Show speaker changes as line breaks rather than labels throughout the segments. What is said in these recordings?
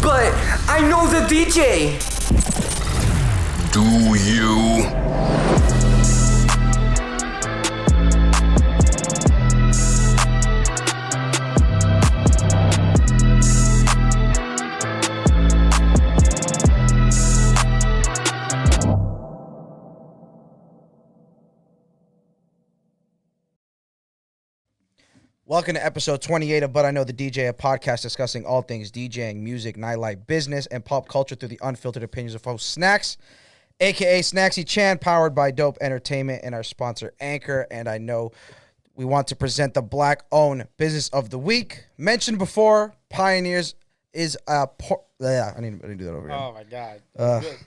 But I know the DJ.
Do you?
Welcome to episode 28 of But I Know the DJ, a podcast discussing all things DJing, music, nightlife, business, and pop culture through the unfiltered opinions of host Snacks, a.k.a. Snacksy Chan, powered by Dope Entertainment and our sponsor, Anchor. And I know we want to present the Black-owned Business of the Week. Mentioned before, Pioneers is a... I need to do that over again.
Oh, my God. Good.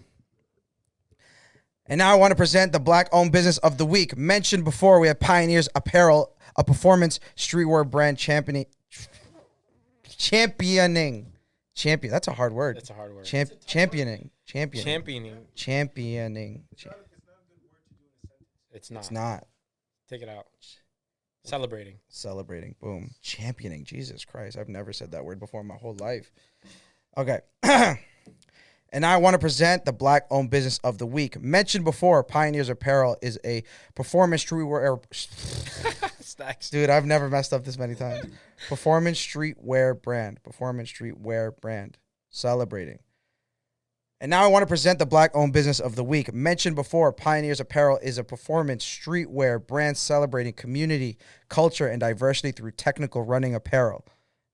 And now I want to present the Black-owned Business of the Week. Mentioned before, we have Pioneers Apparel, a performance streetwear brand championing. That's a hard word.
That's a hard word.
Championing.
Championing. It's not.
It's not.
Take it out. Celebrating.
Boom. Championing. Jesus Christ. I've never said that word before in my whole life. Okay. And now I want to present the Black-owned Business of the Week. Mentioned before, Pioneers Apparel is a performance streetwear...
Stacks.
Dude, I've never messed up this many times. Performance streetwear brand. Celebrating. And now I want to present the Black-owned Business of the Week. Mentioned before, Pioneers Apparel is a performance streetwear brand celebrating community, culture, and diversity through technical running apparel.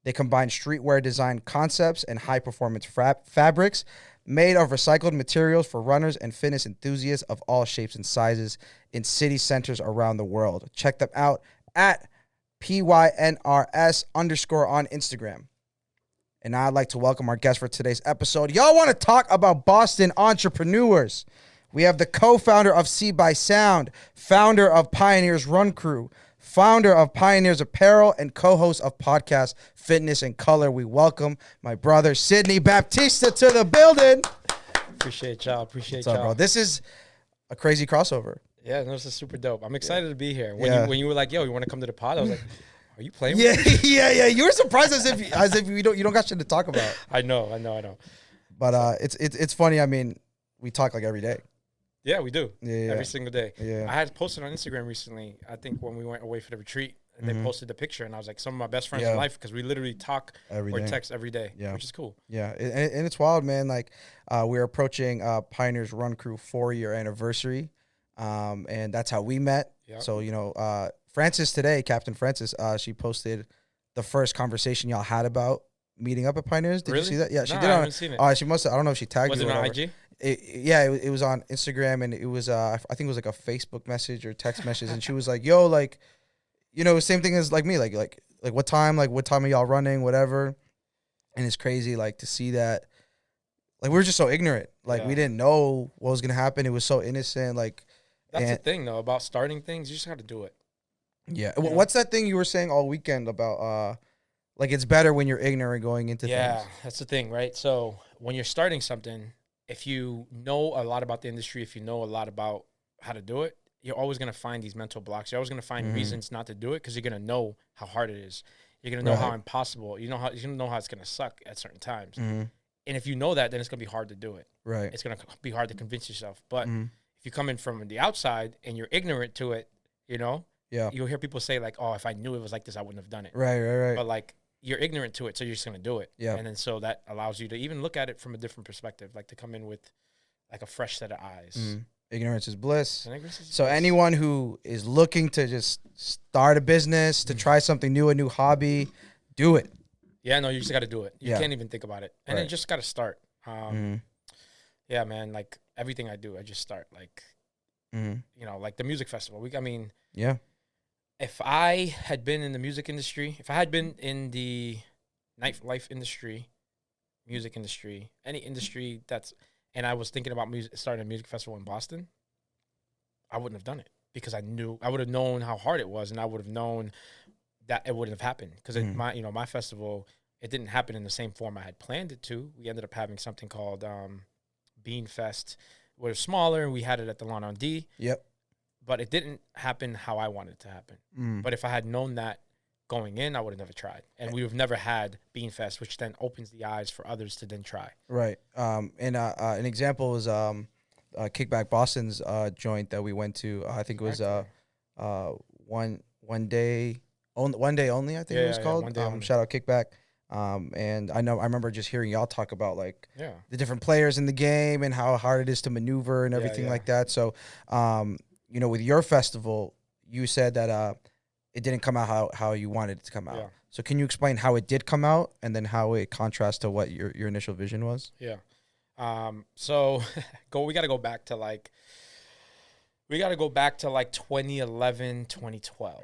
They combine streetwear design concepts and high-performance fabrics made of recycled materials for runners and fitness enthusiasts of all shapes and sizes in city centers around the world. Check them out at PYNRS_ on Instagram. And now I'd like to welcome our guest for today's episode. Y'all want to talk about Boston entrepreneurs. We have the co-founder of C by Sound, founder of Pioneers Run Crew, founder of Pioneers Apparel, and co-host of podcast Fitness and Color. We welcome my brother Sidney Baptista to the building.
Appreciate y'all.
What's up, bro? This is a crazy crossover.
Yeah, no, this is super dope. I'm excited to be here. When you were like, yo, you want to come to the pod? I was like, are you playing with me?
Yeah. You were surprised as if you don't got shit to talk about.
I know.
But it's funny. I mean, we talk like every day.
Yeah, we do.
Yeah.
Every single day.
Yeah.
I had posted on Instagram recently, I think when we went away for the retreat, and they posted the picture, and I was like, some of my best friends in life, because we literally talk
every
or
day.
text every day, which is cool.
Yeah, and it's wild, man. Like, we're approaching Pioneers Run Crew 4-year anniversary, and that's how we met. Yep. So, Francis today, Captain Francis, she posted the first conversation y'all had about meeting up at Pioneers. Did you see that? Yeah, she did.
I haven't seen it.
She must have, I don't know if she tagged you.
Was it on IG?
It was on Instagram, and it was I think it was like a Facebook message or text message, and she was like, "Yo, like, same thing as like me, like what time are y'all running, whatever." And it's crazy, like, to see that, like, we were just so ignorant, like we didn't know what was gonna happen. It was so innocent, like.
That's the thing though about starting things. You just got to do it.
Yeah. What's that thing you were saying all weekend about? Like, it's better when you're ignorant going into things.
Yeah, that's the thing, right? So when you're starting something, if you know a lot about the industry, if you know a lot about how to do it, you're always going to find these mental blocks. You're always going to find reasons not to do it because you're going to know how hard it is. You're going to know how impossible. You're going to know how it's going to suck at certain times. And if you know that, then it's going to be hard to do it.
Right.
It's going to be hard to convince yourself. But if you come in from the outside and you're ignorant to it, you'll hear people say like, "Oh, if I knew it was like this, I wouldn't have done it."
Right.
But like, you're ignorant to it, so you're just going to do it.
Yeah.
And then so that allows you to even look at it from a different perspective, like to come in with like a fresh set of eyes.
Ignorance is bliss. So
bliss.
Anyone who is looking to just start a business, to try something new, a new hobby, do it.
Yeah, no, you just got to do it. You can't even think about it. And then just got to start. Yeah, man, like everything I do, I just start like, like the music festival.
Yeah.
If I had been in the music industry, if I had been in the nightlife industry, music industry, any industry and I was thinking about starting a music festival in Boston, I wouldn't have done it because I would have known how hard it was, and I would have known that it wouldn't have happened because my festival, it didn't happen in the same form I had planned it to. We ended up having something called Bean Fest, where it was smaller, and we had it at the Lawn on D.
Yep.
But it didn't happen how I wanted it to happen. But if I had known that going in, I would have never tried. And we would have never had Bean Fest, which then opens the eyes for others to then try.
Right. And an example was Kickback Boston's joint that we went to. I think it was one day only. I think it was called.
One Day Only.
Shout out Kickback. And I remember just hearing y'all talk about like
Yeah.
the different players in the game and how hard it is to maneuver and everything like that. So, with your festival, you said that it didn't come out how you wanted it to come out.
Yeah.
So can you explain how it did come out and then how it contrasts to what your initial vision was?
Yeah. So we got to go back to like 2011, 2012.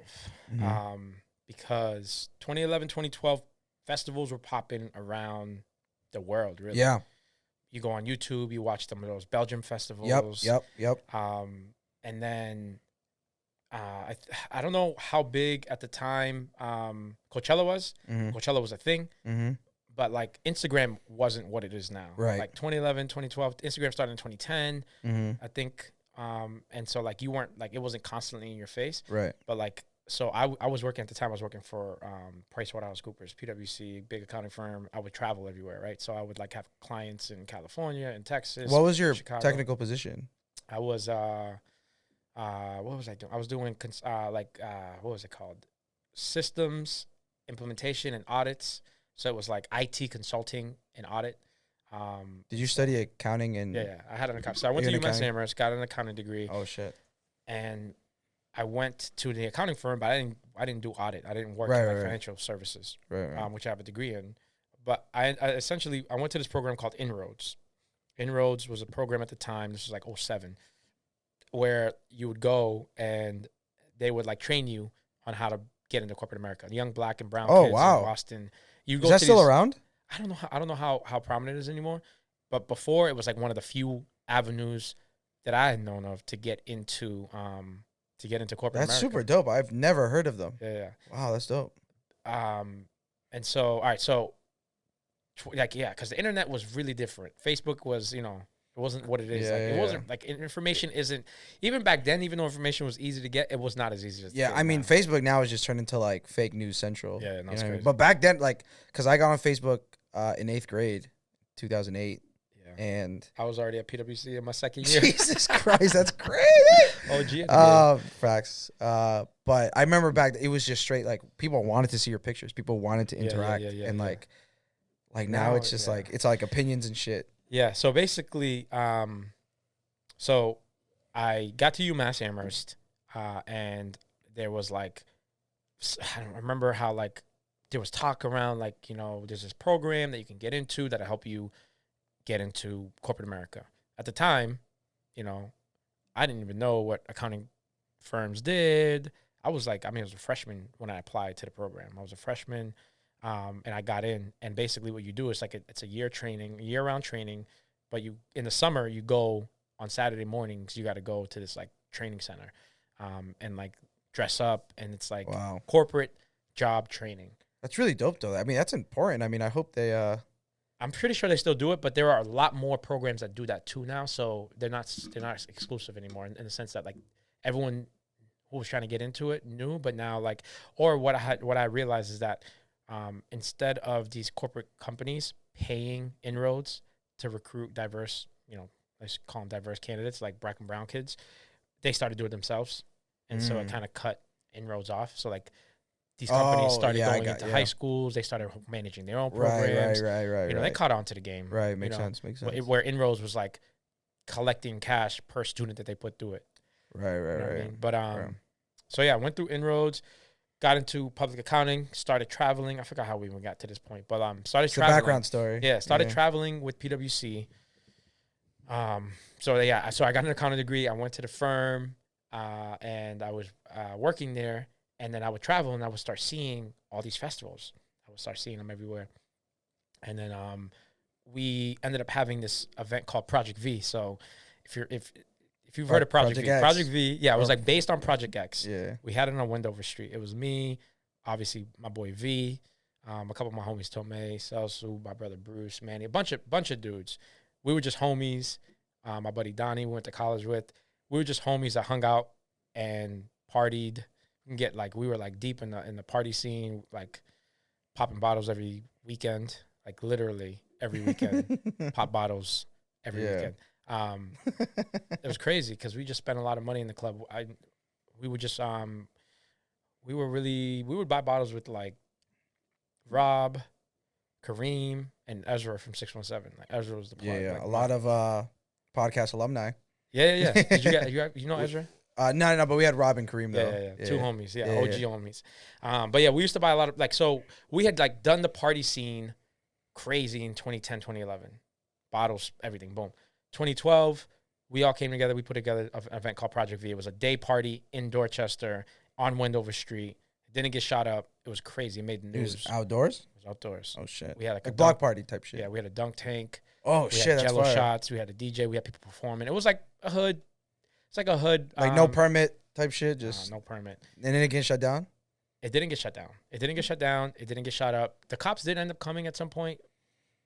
Because 2011, 2012 festivals were popping around the world, really.
Yeah.
You go on YouTube, you watch some of those Belgium festivals.
Yep.
And then I don't know how big at the time Coachella was. Coachella was a thing. But like Instagram wasn't what it is now.
Right.
Like 2011, 2012, Instagram started in 2010, I think. And so like you weren't like, it wasn't constantly in your face.
Right.
But like, so I was working at the time, I was working for PricewaterhouseCoopers, PwC, big accounting firm. I would travel everywhere, right? So I would like have clients in California and Texas.
What was your
Chicago.
technical position?
I was, what was I doing? I was doing, what was it called? Systems, implementation, and audits. So it was like IT consulting and audit.
Did you study accounting and?
Yeah. I had an accounting. So I went to UMass Amherst, got an accounting degree.
Oh shit!
And I went to the accounting firm, but I didn't do audit. I didn't work in financial services, which I have a degree in. But I essentially went to this program called Inroads. Inroads was a program at the time. This was like 2007, where you would go and they would like train you on how to get into corporate America. The young black and brown kids in Boston. You go
Is that still around?
I don't know how prominent it is anymore, but before it was like one of the few avenues that I had known of to get into corporate America.
That's super dope. I've never heard of them.
Yeah.
Wow, that's dope.
And so all right, so because the internet was really different. Facebook was, it wasn't what it is. It wasn't like information isn't even back then. Even though information was easy to get, it was not as easy as
I mean,
now.
Facebook now is just turned into like fake news central.
Yeah,
that's crazy. But back then, like, because I got on Facebook in 8th grade, 2008. And
I was already at PwC in my second year.
Jesus Christ, that's crazy.
OG.
Facts. But I remember back, it was just straight, like, people wanted to see your pictures. People wanted to interact. And like now it's just like, it's like opinions and shit.
Yeah. So basically, so I got to UMass Amherst, and there was like, I don't remember how like, there was talk around like, there's this program that you can get into that'll help you get into corporate America. At the time, I didn't even know what accounting firms did. I was a freshman when I applied to the program. I was a freshman, and I got in. And basically what you do is like it's a year-round training, but in the summer, you go on Saturday mornings, you got to go to this like training center and like dress up, and it's like corporate job training.
That's really dope, though. I mean, that's important. I mean, I hope they...
I'm pretty sure they still do it, but there are a lot more programs that do that too now. So they're not exclusive anymore in the sense that like everyone who was trying to get into it knew, but now like, or what I realized is that instead of these corporate companies paying Inroads to recruit diverse, let's call them diverse candidates like black and brown kids, they started doing it themselves, and so it kind of cut Inroads off. So like. These companies started going into high schools. They started managing their own programs.
Right.
They caught on to the game.
Right, makes sense.
Where Inroads was like collecting cash per student that they put through it.
Right.
I mean? But so yeah, I went through Inroads, got into public accounting, started traveling. I forgot how we even got to this point, but started traveling.
The background story.
Yeah, started traveling with PwC. So I got an accounting degree. I went to the firm, and I was working there. And then I would travel and I would start seeing all these festivals. I would start seeing them everywhere. And then we ended up having this event called Project V. So if you've heard of Project V, it was like based on Project X.
Yeah.
We had it on Wendover Street. It was me, obviously my boy V, a couple of my homies, Tomei, Celsu, my brother Bruce, Manny, a bunch of dudes. We were just homies. My buddy Donnie we went to college with. We were just homies that hung out and partied. can get like, we were like deep in the party scene, like popping bottles every weekend, like literally every weekend, pop bottles every weekend. It was crazy because we just spent a lot of money in the club. We would just we would buy bottles with like Rob, Kareem, and Ezra from 617. Like Ezra was the part.
Yeah,
like,
a lot of podcast alumni.
Yeah. Did you know Ezra?
No, but we had Rob and Kareem though.
Yeah. Two homies, OG homies. But yeah, we used to buy a lot of like, so we had like done the party scene crazy in 2010, 2011. Bottles, everything, boom. 2012, we all came together. We put together an event called Project V. It was a day party in Dorchester on Wendover Street. It didn't get shot up. It was crazy. It made the news.
It was outdoors?
It was outdoors.
Oh, shit.
We had like a
block party type shit.
Yeah, we had a dunk tank.
Oh,
we
shit,
had
that's
Jello
fire.
shots. We had a DJ. We had people performing. It was like a hood. It's like a hood.
Like no permit type shit? Just
no permit.
And then it get shut down?
It didn't get shut down. It didn't get shut down. It didn't get shot up. The cops did end up coming at some point,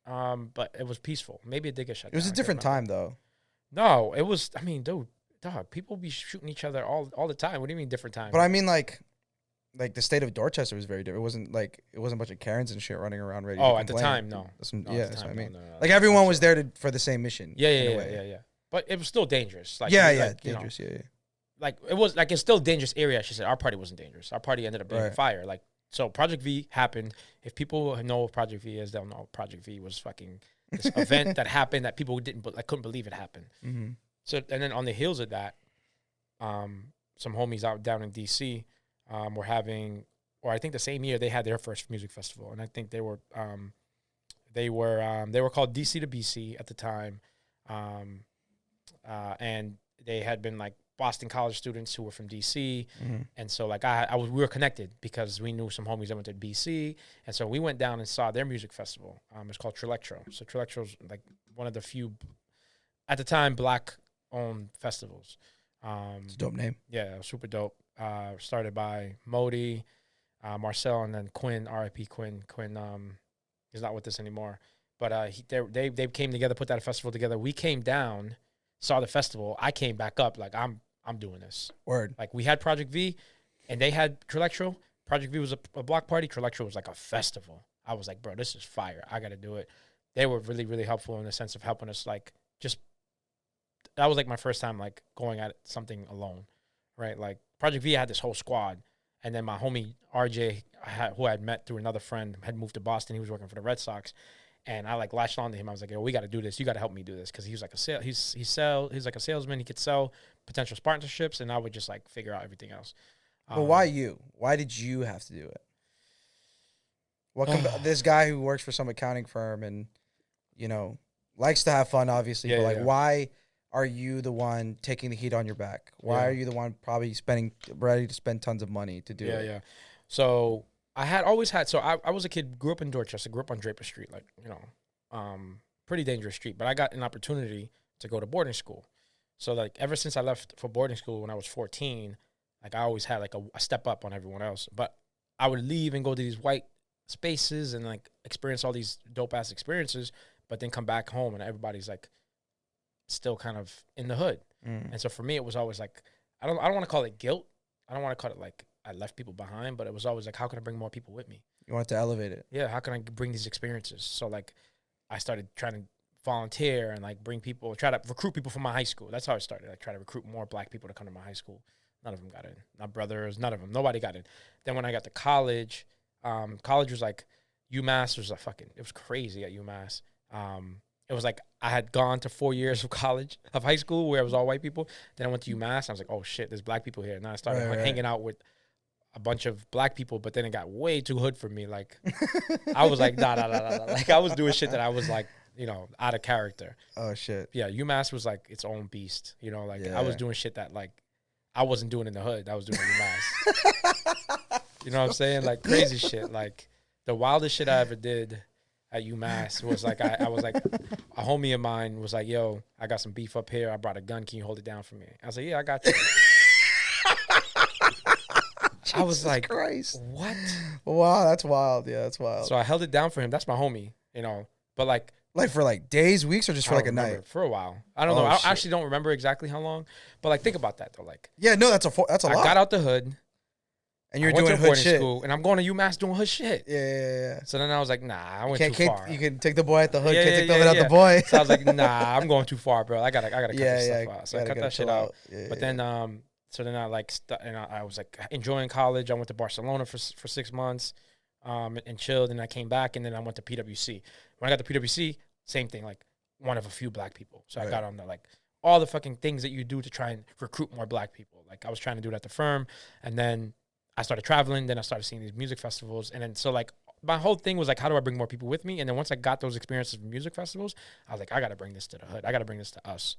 but it was peaceful. Maybe it did get shut down.
It was a different time, though.
No, it was, I mean, dog, people be shooting each other all the time. What do you mean different time?
But I mean, like the state of Dorchester was very different. It wasn't a bunch of Karens and shit running around ready to
at the
complain.
time, no.
That's
At the
what I
time,
mean.
no.
Like everyone was there for the same mission.
Yeah. But it was still dangerous. Like,
Dangerous, yeah.
Like it was like it's still a dangerous area. I should say our party wasn't dangerous. Our party ended up being
Right.
fire. Like so, Project V happened. If people know what Project V is, they'll know Project V was fucking this event that happened that people couldn't believe it happened.
Mm-hmm.
So and then on the heels of that, some homies out down in DC were having, or I think the same year they had their first music festival, and I think they were called DC to BC at the time, and they had been like Boston College students who were from DC, and so like we were connected because we knew some homies that went to BC, and so we went down and saw their music festival. It's called Trilectro. So Trilectro's like one of the few, at the time, black-owned festivals.
It's a dope name.
Yeah, super dope. Started by Modi, Marcel, and then Quinn, R.I.P. Quinn. Quinn is not with us anymore, but they came together, put that festival together. We came down, saw the festival. I came back up like I'm doing this.
Word.
Like we had Project V, and they had Trilectro. Project V was a block party. Trilectro was like a festival. I was like, bro, this is fire. I got to do it. They were really, really helpful in the sense of helping us. Like that was like my first time like going at something alone, right? Like Project V had this whole squad, and then my homie RJ, who I had met through another friend, had moved to Boston. He was working for the Red Sox. And I like latched on to him. I was like, "Yo, we got to do this. You got to help me do this." Because he was like he's like a salesman. He could sell potential partnerships, and I would just like figure out everything else.
But why you? Why did you have to do it? This guy who works for some accounting firm and likes to have fun, obviously. But why are you the one taking the heat on your back? Why are you the one probably ready to spend tons of money to do it?
Yeah. So I was a kid, grew up in Dorchester, grew up on Draper Street, like, pretty dangerous street. But I got an opportunity to go to boarding school. So, like, ever since I left for boarding school when I was 14, like, I always had, like, a step up on everyone else. But I would leave and go to these white spaces and, like, experience all these dope-ass experiences, but then come back home and everybody's, like, still kind of in the hood. And so, for me, it was always, like, I don't want to call it guilt. I don't want to call it, like, I left people behind, but it was always like, how can I bring more people with me?
You want to elevate it.
Yeah, how can I bring these experiences? So, like, I started trying to volunteer and, like, bring people, try to recruit people from my high school. That's how I started. I tried to recruit more black people to come to my high school. None of them got in. Not brothers, none of them. Nobody got in. Then when I got to college, college was like, UMass was it was crazy at UMass. It was like I had gone to 4 years of high school where it was all white people. Then I went to UMass. And I was like, oh, shit, there's black people here. And then I started hanging out with a bunch of black people, but then it got way too hood for me. Like, I was like, nah. Like, I was doing shit that I was like, out of character.
Oh, shit.
Yeah, UMass was like its own beast. I was doing shit that, like, I wasn't doing in the hood. I was doing in UMass. You know what I'm saying? Like, crazy shit. Like, the wildest shit I ever did at UMass was like, I was like, a homie of mine was like, yo, I got some beef up here. I brought a gun. Can you hold it down for me? I was like, yeah, I got you. I was like,
Christ.
What?
Wow, that's wild. Yeah, that's wild.
So I held it down for him. That's my homie, but like
for like days, weeks, or just for like a night?
For a while. I don't know. I actually don't remember exactly how long, but like think about that though. Like,
yeah, no, that's a lot.
I got out the hood.
And you're
I went
doing
to
hood
boarding
shit.
school, and I'm going to UMass doing hood shit.
Yeah.
So then I was like, nah, I went
Can't,
too far.
you can take the boy at the hood.
Yeah,
Can't
yeah,
take the
yeah,
hood out
yeah.
the boy.
So I was like, nah, I'm going too far, bro. I gotta cut this stuff out. So I cut that shit out.
Yeah,
But then, so then I like, and I was like enjoying college. I went to Barcelona for 6 months, and chilled. And I came back, and then I went to PwC. When I got to PwC, same thing, like one of a few black people. So I got on the like all the fucking things that you do to try and recruit more black people. Like I was trying to do it at the firm, and then I started traveling. Then I started seeing these music festivals, and then so like my whole thing was like, how do I bring more people with me? And then once I got those experiences with music festivals, I was like, I got to bring this to the hood. I got to bring this to us.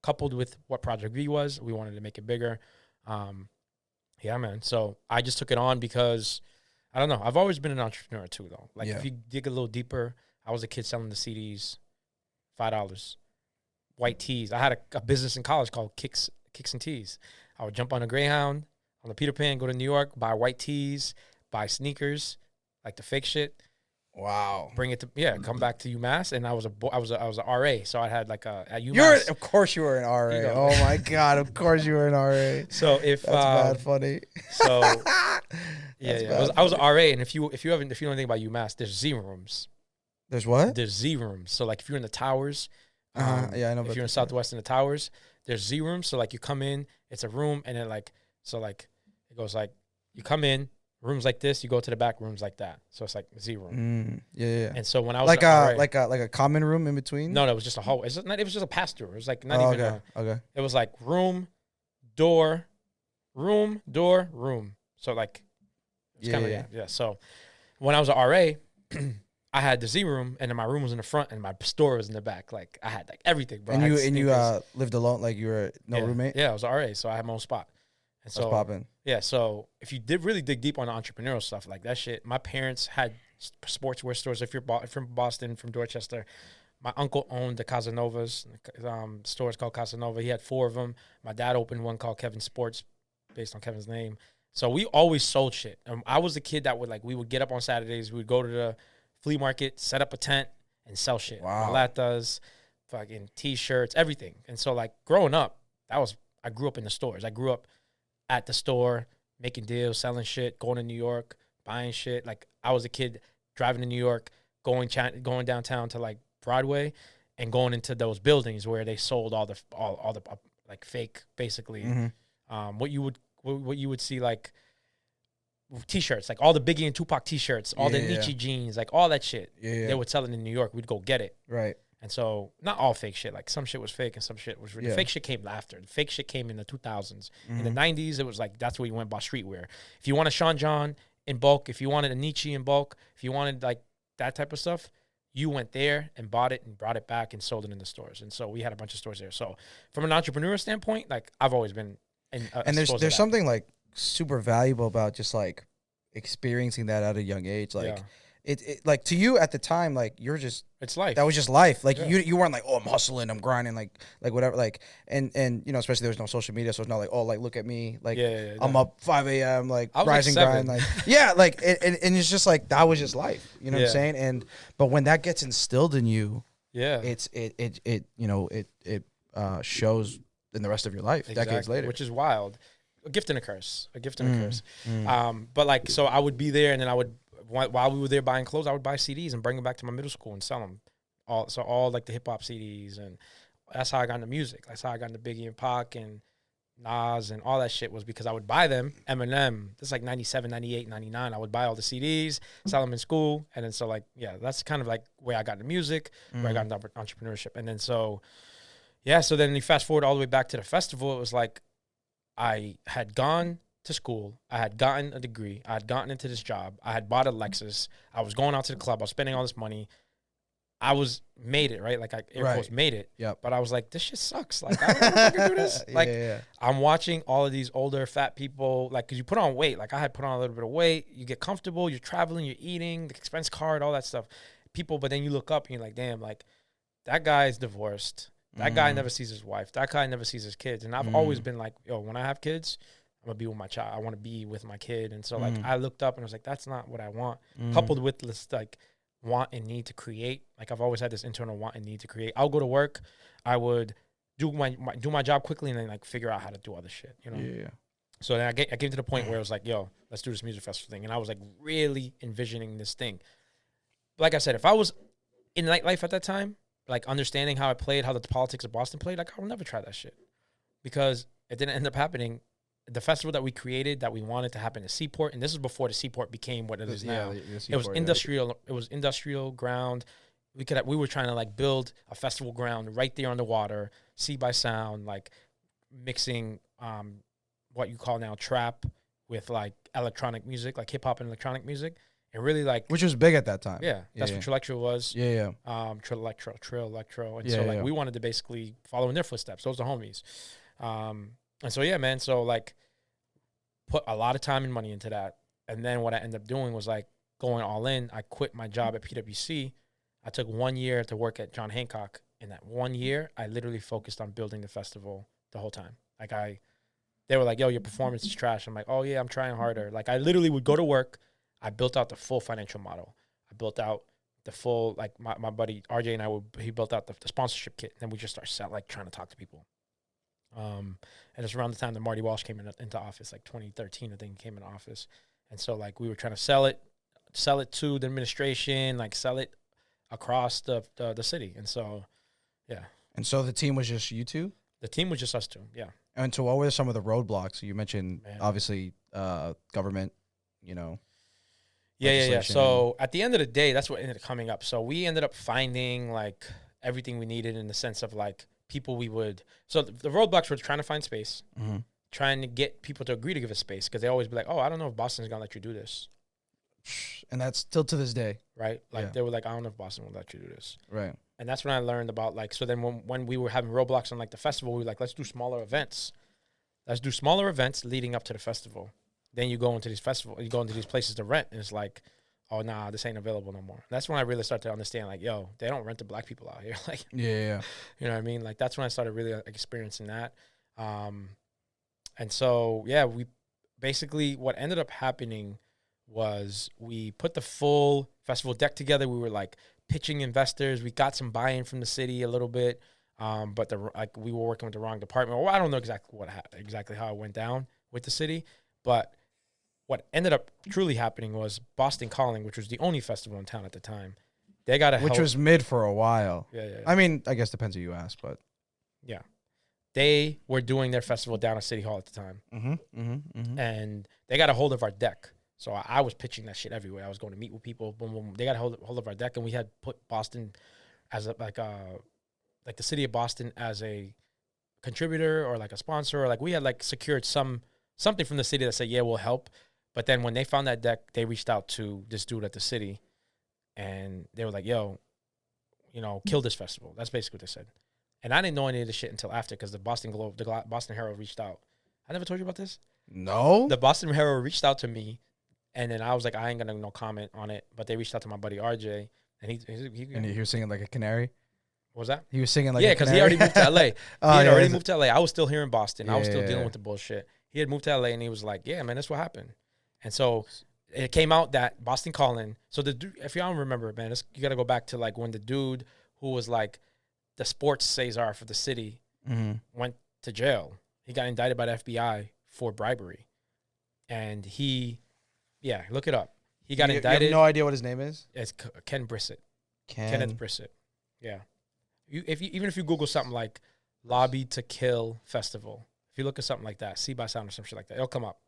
Coupled with what Project V was, we wanted to make it bigger. Yeah, man. So I just took it on because I don't know. I've always been an entrepreneur too, though. Like if you dig a little deeper, I was a kid selling the CDs, $5, white tees. I had a business in college called Kicks and Tees. I would jump on a Greyhound, on the Peter Pan, go to New York, buy white tees, buy sneakers, like the fake shit.
Wow.
Bring it to come back to UMass, and I was a RA, so I had like a at UMass.
Of course you were an RA. Oh my god, of course you were an RA.
So if
that's bad funny.
So I was an RA, and if you know anything about UMass, there's Z rooms.
There's what?
There's Z rooms. So like if you're in the towers,
yeah, I know.
If you're in Southwest in the towers, there's Z rooms. So like you come in, it's a room, and then like it goes like you come in. Rooms like this, you go to the back. Rooms like that, so it's like Z room.
Yeah.
And so when I was
like
RA,
like a common room in between.
No, it was just a hallway. It was just a pass through. It was like not even.
Okay.
It was like room, door, room, door, room. So like, it's kind of yeah. So when I was an RA, I had the Z room, and then my room was in the front, and my store was in the back. Like I had like everything, bro.
And you lived alone, like you were roommate.
Yeah, I was an RA, so I had my own spot. And so
popping.
Yeah, so if you did really dig deep on the entrepreneurial stuff, like that shit, my parents had sportswear stores. If you're from Boston, from Dorchester, my uncle owned the Casanovas stores called Casanova. He had 4 of them. My dad opened one called Kevin Sports, based on Kevin's name. So we always sold shit. I was the kid that we would get up on Saturdays, we would go to the flea market, set up a tent, and sell shit.
Wow.
Malatas, fucking T-shirts, everything. And so like growing up, I grew up in the stores. I grew up at the store, making deals, selling shit, going to New York, buying shit. Like I was a kid driving to New York, going downtown to like Broadway, and going into those buildings where they sold all the like fake, basically, what you would see like T-shirts, like all the Biggie and Tupac T-shirts, all the Nietzsche jeans, like all that shit. They would sell it in New York. We'd go get it.
Right.
And so, not all fake shit. Like, some shit was fake and some shit was real. The fake shit came after. The fake shit came in the 2000s. In the 90s, it was like, that's where you went by streetwear. If you want a Sean John in bulk, if you wanted a Nietzsche in bulk, if you wanted, like, that type of stuff, you went there and bought it and brought it back and sold it in the stores. And so, we had a bunch of stores there. So, from an entrepreneur standpoint, like, I've always been
and there's something, like, super valuable about just, like, experiencing that at a young age. Like, it like, to you at the time, like, you're just,
it's life.
That was just life. Like you weren't like, oh, I'm hustling, I'm grinding, like whatever. Like and you know, especially there was no social media, so it's not like, oh, like look at me, like I'm up 5 a.m. like rising grind, like like and it's just like that was just life. You know what I'm saying? But when that gets instilled in you, it you know it shows in the rest of your life decades later,
which is wild. A gift and a curse. A gift and a curse. But like, so I would be there, and then I would. While we were there buying clothes, I would buy CDs and bring them back to my middle school and sell them. All like the hip hop CDs, and that's how I got into music. That's how I got into Biggie and Pac and Nas and all that shit, was because I would buy them. Eminem, this is like 97, 98, 99. I would buy all the CDs, sell them in school. And then so like, that's kind of like where I got into music, where I got into entrepreneurship. And then so then you fast forward all the way back to the festival. It was like I had gone to school. I had gotten a degree. I had gotten into this job. I had bought a Lexus. I was going out to the club. I was spending all this money. I was made it, right? Like I air quotes made it.
Yep.
But I was like, this shit sucks. Like I don't know if I can do this. Like I'm watching all of these older fat people, like, cause you put on weight. Like I had put on a little bit of weight. You get comfortable. You're traveling. You're eating. The expense card, all that stuff. People, but then you look up and you're like, damn, like that guy's divorced. That guy never sees his wife. That guy never sees his kids. And I've always been like, yo, when I have kids, I'm gonna be with my child. I want to be with my kid. And so like I looked up and I was like, that's not what I want. Coupled with this like want and need to create. Like I've always had this internal want and need to create. I'll go to work. I would do my job quickly and then like figure out how to do other shit. You know?
Yeah.
So then I came to the point where it was like, yo, let's do this music festival thing. And I was like really envisioning this thing. Like I said, if I was in nightlife at that time, like understanding how it played, how the politics of Boston played, like I would never try that shit. Because it didn't end up happening. The festival that we created, that we wanted to happen at Seaport, and this is before the Seaport became what it is now. It was industrial. It was industrial ground. We were trying to like build a festival ground right there on the water, sea by sound, like mixing what you call now trap with like electronic music, like hip hop and electronic music, and really like
Which was big at that time.
yeah, that's what Trill was.
Yeah.
Trill Electro, and
Yeah,
so like
yeah.
we wanted to basically follow in their footsteps. Those are homies, and so yeah, man. So like put a lot of time and money into that, and then what I ended up doing was like going all in. I quit my job at PwC. I took 1 year to work at John Hancock. In that 1 year, I literally focused on building the festival the whole time. Like they were like, yo, your performance is trash. I'm like, oh yeah, I'm trying harder. Like I literally would go to work. I built out the full financial model. I built out the full, like my buddy RJ and he built out the sponsorship kit. And then we just started like trying to talk to people. And it's around the time that Marty Walsh came into office, like 2013, I think he came into office. And so like we were trying to sell it to the administration, like sell it across the city. And so, yeah. And
so the team was just you two?
The team was just us two, yeah.
And so what were some of the roadblocks? You mentioned, obviously, government,
Yeah. So at the end of the day, that's what ended up coming up. So we ended up finding, like, everything we needed in the sense of, like, people we would... So the roadblocks were trying to find space, trying to get people to agree to give us space, because they always be like, oh, I don't know if Boston's going to let you do this.
And that's still to this day.
Right? Like, they were like, I don't know if Boston will let you do this.
Right.
And that's when I learned about, like, so then when we were having roadblocks on, like, the festival, we were like, let's do smaller events. Let's do smaller events leading up to the festival. Then you go into these places to rent, and it's like, oh, nah, this ain't available no more. And that's when I really started to understand, like, yo, they don't rent to black people out here. Like,
yeah.
You know what I mean? Like, that's when I started really like, experiencing that. And so, yeah, we basically, what ended up happening was we put the full festival deck together. We were, like, pitching investors. We got some buy-in from the city a little bit, but we were working with the wrong department. Well, I don't know exactly how it went down with the city, but what ended up truly happening was Boston Calling, which was the only festival in town at the time. They got
which was mid for a while.
Yeah.
I mean, I guess depends who you ask, but
yeah, they were doing their festival down at City Hall at the time, and they got a hold of our deck. So I was pitching that shit everywhere. I was going to meet with people. Boom, boom. They got a hold of our deck, and we had put Boston as like the city of Boston as a contributor or like a sponsor, or like we had like secured something from the city that said, yeah, we'll help. But then when they found that deck, they reached out to this dude at the city, and they were like, yo, kill this festival. That's basically what they said. And I didn't know any of this shit until after, because the Boston Globe, the Boston Herald reached out. I never told you about this?
No.
The Boston Herald reached out to me, and then I was like, I ain't gonna comment on it. But they reached out to my buddy RJ, and
he was singing like a canary.
What was that?
He was singing like a canary?
because he already moved to LA. He had
yeah,
already moved to LA. I was still here in Boston.
Yeah,
I was still dealing with the bullshit. He had moved to LA, and he was like, yeah, man, that's what happened. And so it came out that Boston Calling. So the dude, if y'all remember, man, you got to go back to like when the dude who was like the sports Cesar for the city went to jail. He got indicted by the FBI for bribery. And look it up. He got indicted.
You have no idea what his name is?
It's Ken Brissett. Kenneth Brissett. Yeah. Even if you Google something like Lobby to Kill Festival, if you look at something like that, Sea by Sound or some shit like that, it'll come up.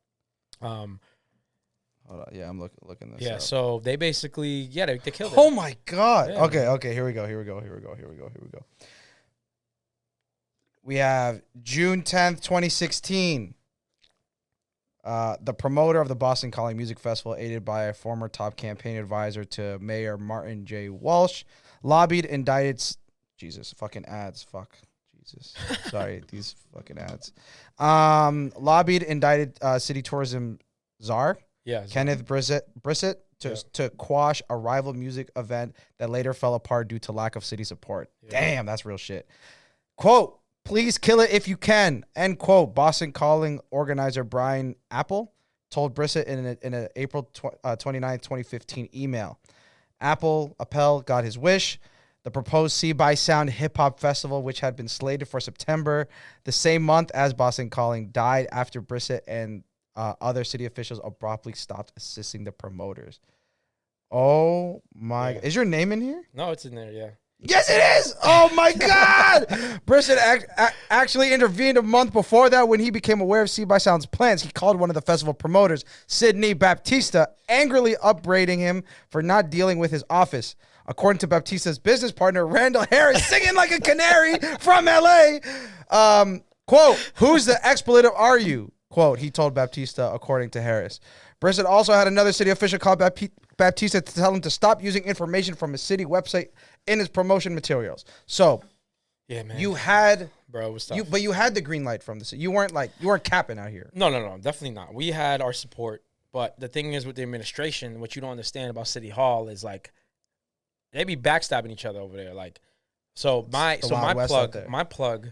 Hold on. Yeah, I'm looking this up.
Yeah, so they basically, they killed it.
Oh my God.
Yeah.
Okay, here we go. We have June 10th, 2016. The promoter of the Boston Calling Music Festival, aided by a former top campaign advisor to Mayor Martin J. Walsh, lobbied, indicted... Jesus, fucking ads. Fuck. Jesus. Sorry, these fucking ads. Lobbied, indicted city tourism czar, Kenneth Brissett, to quash a rival music event that later fell apart due to lack of city support. Yeah. Damn, that's real shit. Quote, please kill it if you can. End quote. Boston Calling organizer Brian Apple told Brissett in an April 29, 2015 email. Apparel got his wish. The proposed Sea by Sound hip hop festival, which had been slated for September, the same month as Boston Calling, died after Brissett and other city officials abruptly stopped assisting the promoters. Oh my!
Yeah.
Is your name in here?
No, it's in there. Yeah.
Yes, it is. Oh my God! Brissett actually intervened a month before that when he became aware of Sea by Sound's plans. He called one of the festival promoters, Sidney Baptista, angrily upbraiding him for not dealing with his office. According to Baptista's business partner, Randall Harris, singing like a canary from LA. Quote, whose the expletive are you? Quote, he told Baptista, according to Harris. Brissett also had another city official call Baptista to tell him to stop using information from his city website in his promotion materials. So,
Yeah, man.
you had,
Bro, it was tough.
but you had the green light from the city. You weren't capping out here.
No, definitely not. We had our support, but the thing is with the administration, what you don't understand about City Hall is like they be backstabbing each other over there. Like, my plug,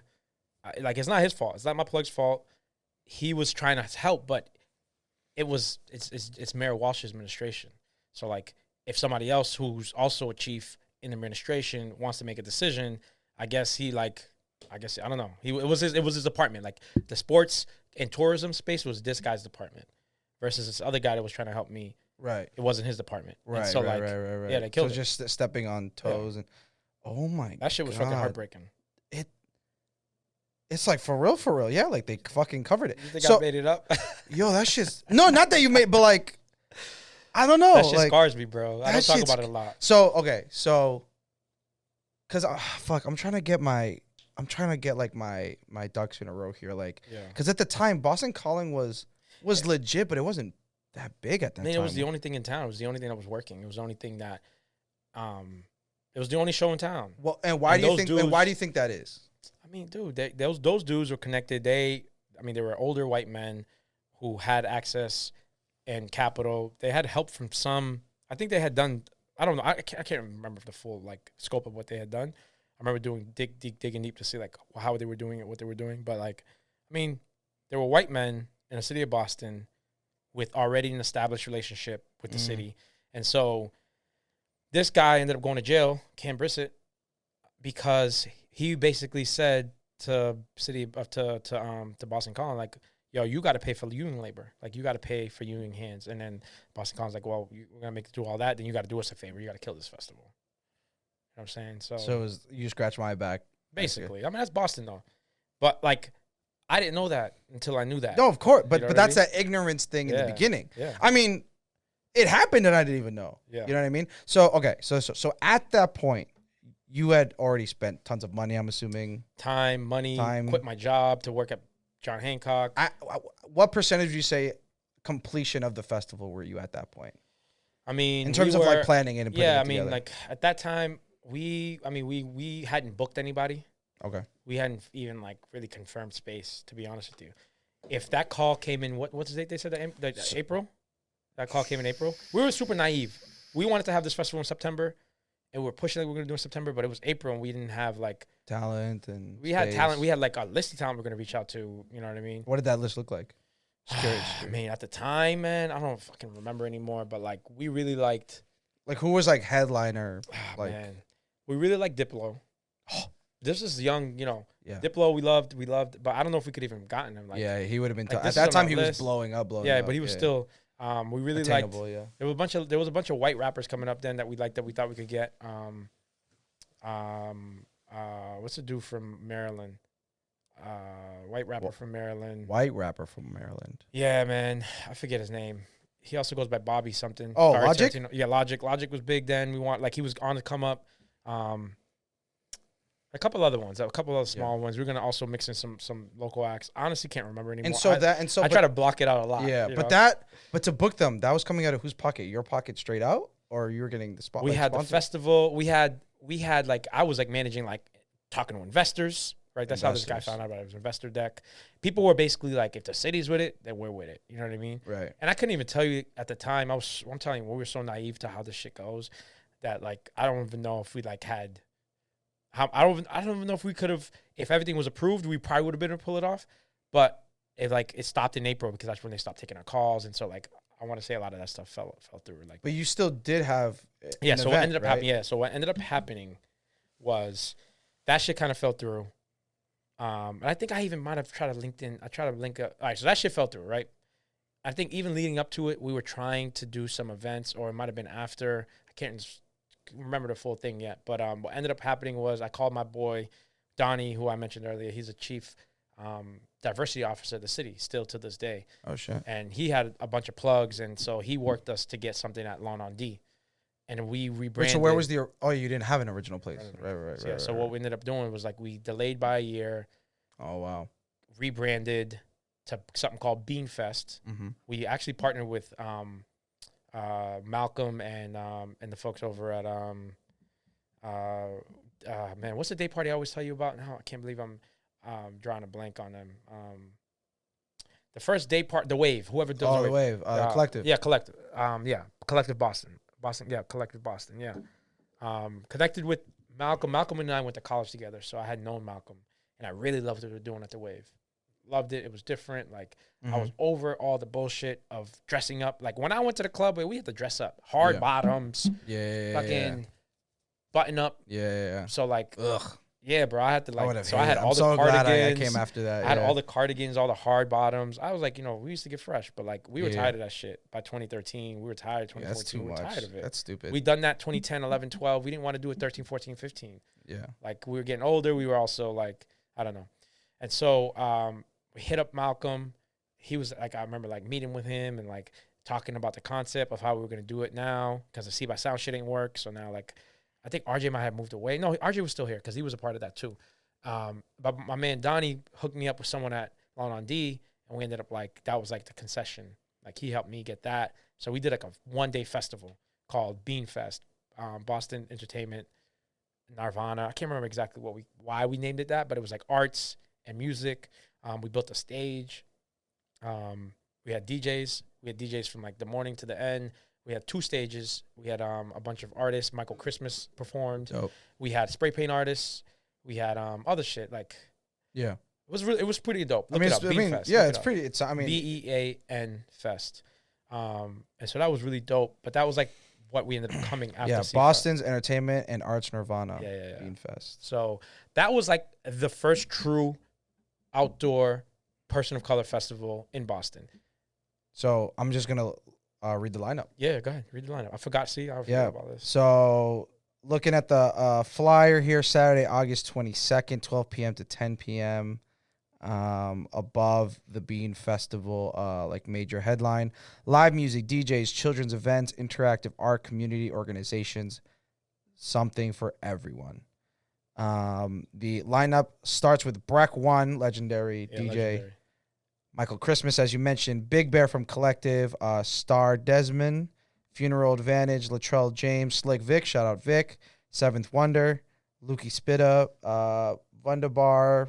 like it's not his fault. It's not my plug's fault. He was trying to help, but it's Mayor Walsh's administration. So like, if somebody else who's also a chief in the administration wants to make a decision, I don't know. It was his department. Like the sports and tourism space was this guy's department versus this other guy that was trying to help me.
Right.
It wasn't his department.
Right.
And so
right.
yeah, they killed
so
it.
just stepping on toes and oh my God.
That shit was fucking heartbreaking.
It's like for real. Yeah, like they fucking covered it.
You think I made it up?
Yo, that shit's no, not that you made, but like I don't know.
That shit
like,
scars me, bro. I don't talk about it a lot.
So because I'm trying to get like my ducks in a row here, like because at the time Boston Calling was legit, but it wasn't that big at that time.
It was the only thing in town. It was the only thing that was working. It was the only thing that, it was the only show in town.
Well, and why do you think that is?
I mean, dude, those dudes were connected. They were older white men who had access and capital. They had help from some. I think they had done. I don't know. I can't remember the full like scope of what they had done. I remember digging deep to see like how they were doing it, what they were doing. But like, I mean, there were white men in the city of Boston with already an established relationship with the city, and so this guy ended up going to jail, Cam Brissett, because he basically said to Boston Calling, like, yo, you got to pay for union labor. Like, you got to pay for union hands. And then Boston Calling's like, well, we're going to make you do all that. Then you got to do us a favor. You got to kill this festival. You know what I'm saying? So
it was, you scratch my back.
Basically. I mean, that's Boston, though. But, like, I didn't know that until I knew that.
No, of course. But
You know
but
what I
that's
mean?
that ignorance thing in the beginning.
Yeah.
I mean, it happened and I didn't even know.
Yeah.
You know what I mean? So, okay. So at that point, you had already spent tons of money, I'm assuming.
Time, money, quit my job to work at John Hancock.
What percentage would you say completion of the festival were you at that point?
I mean,
in terms of like planning it and putting it together.
Yeah, I mean, like at that time, we hadn't booked anybody.
Okay.
We hadn't even like really confirmed space, to be honest with you. If that call came in, what's the date they said? April? That call came in April. We were super naive. We wanted to have this festival in September. And we were pushing like we were going to do in September, but it was April and we didn't have like
talent and
we had talent. We had like a list of talent we're going to reach out to. You know what I mean?
What did that list look like?
I mean, at the time, man, I don't fucking remember anymore, but like we really liked.
Like who was like headliner? Like
man, we really liked Diplo. This is young, you know.
Yeah.
Diplo, we loved, but I don't know if we could even gotten him. Like,
yeah, he would have been.
Like,
at that time, he was blowing up.
Yeah, but he was still. We really liked.
Yeah.
There was a bunch of white rappers coming up then that we liked that we thought we could get. What's the dude from Maryland? White rapper from Maryland.
White rapper from Maryland.
Yeah, man, I forget his name. He also goes by Bobby something.
Oh, Logic?
Yeah, Logic. Logic was big then. He was on to come up. A couple other ones, a couple other small ones. We're gonna also mix in some local acts. Honestly, can't remember anymore. I try to block it out a lot.
Yeah, but to book them, that was coming out of whose pocket? Your pocket straight out, or you were getting the spot?
We had the festival. We had like I was like managing like talking to investors. Right, that's how this guy found out about it. It was investor deck. People were basically like, if the city's with it, then we're with it. You know what I mean?
Right.
And I couldn't even tell you at the time. I'm telling you, we were so naive to how this shit goes that like I don't even know if we like had. I don't even know if we could have, if everything was approved, we probably would have been able to pull it off. But it stopped in April because that's when they stopped taking our calls, and so like I want to say a lot of that stuff fell through. Like,
but you still did have
so what ended up happening? Yeah, so what ended up happening was that shit kind of fell through. And I think I even might have tried to LinkedIn. I tried to link up. All right, so that shit fell through, right? I think even leading up to it, we were trying to do some events, or it might have been after. I can't remember the full thing yet. But what ended up happening was I called my boy, Donnie, who I mentioned earlier. He's a chief diversity officer of the city, still to this day.
Oh, shit.
And he had a bunch of plugs, and so he worked us to get something at Lawn on D. And we rebranded.
So where was the? Oh, you didn't have an original place. Right.
So, so what we ended up doing was like we delayed by a year.
Oh, wow.
Rebranded to something called Bean Fest.
Mm-hmm.
We actually partnered with Malcolm and the folks over at man, what's the day party I always tell you about? Now I can't believe I'm drawing a blank on them. The first day part, the Wave. Whoever does
the Wave. The Collective.
Yeah, Collective. Collective Boston. Collective Boston. Yeah. Connected with Malcolm. Malcolm and I went to college together, so I had known Malcolm, and I really loved what they were doing at the Wave. Loved it. It was different. Like I was over all the bullshit of dressing up. Like when I went to the club, we had to dress up. Hard bottoms. Fucking button up.
Yeah.
So like,
ugh.
Yeah, bro. I had to like.
So
I had all the cardigans.
Glad I came after that.
I had all the cardigans, all the hard bottoms. I was like, we used to get fresh, but like we were tired of that shit. By 2013, we were tired. 2014, we were tired of it.
That's stupid.
We done that 2010, 11, 12. We didn't want to do it 13, 14, 15.
Yeah.
Like we were getting older. We were also like, I don't know. And so we hit up Malcolm. He was like, I remember like meeting with him and like talking about the concept of how we were gonna do it now because the See by Sound shit ain't work. So now like, I think RJ might have moved away. No, RJ was still here because he was a part of that too. But my man Donnie hooked me up with someone at Lawn on D, and we ended up like that was like the concession. Like he helped me get that. So we did like a 1-day festival called Bean Fest, Boston Entertainment, Nirvana. I can't remember exactly why we named it that, but it was like arts and music. We built a stage. We had DJs. We had DJs from like the morning to the end. We had 2 stages. We had a bunch of artists. Michael Christmas performed.
Dope.
We had spray paint artists. We had other shit like it was pretty dope. Look it up, Bean Fest.
Yeah, it's pretty. It's
BEAN Fest. And so that was really dope. But that was like what we ended up coming after.
Yeah, Boston's Entertainment and Arts Nirvana.
Yeah.
Bean Fest.
So that was like the first true outdoor person of color festival in Boston.
So I'm just gonna read the lineup.
Yeah, go ahead. Read the lineup. I forgot about this.
So looking at the flyer here, Saturday, August 22nd, 12 p.m. to 10 p.m. Above the Bean Festival, like major headline. Live music, DJs, children's events, interactive art, community organizations, something for everyone. The lineup starts with Breck One, legendary DJ.
Legendary.
Michael Christmas, as you mentioned, Big Bear from Collective, Star Desmond, Funeral Advantage, Latrell James, Slick Vic, shout out Vic, Seventh Wonder, Lukey Spitta, Wunderbar,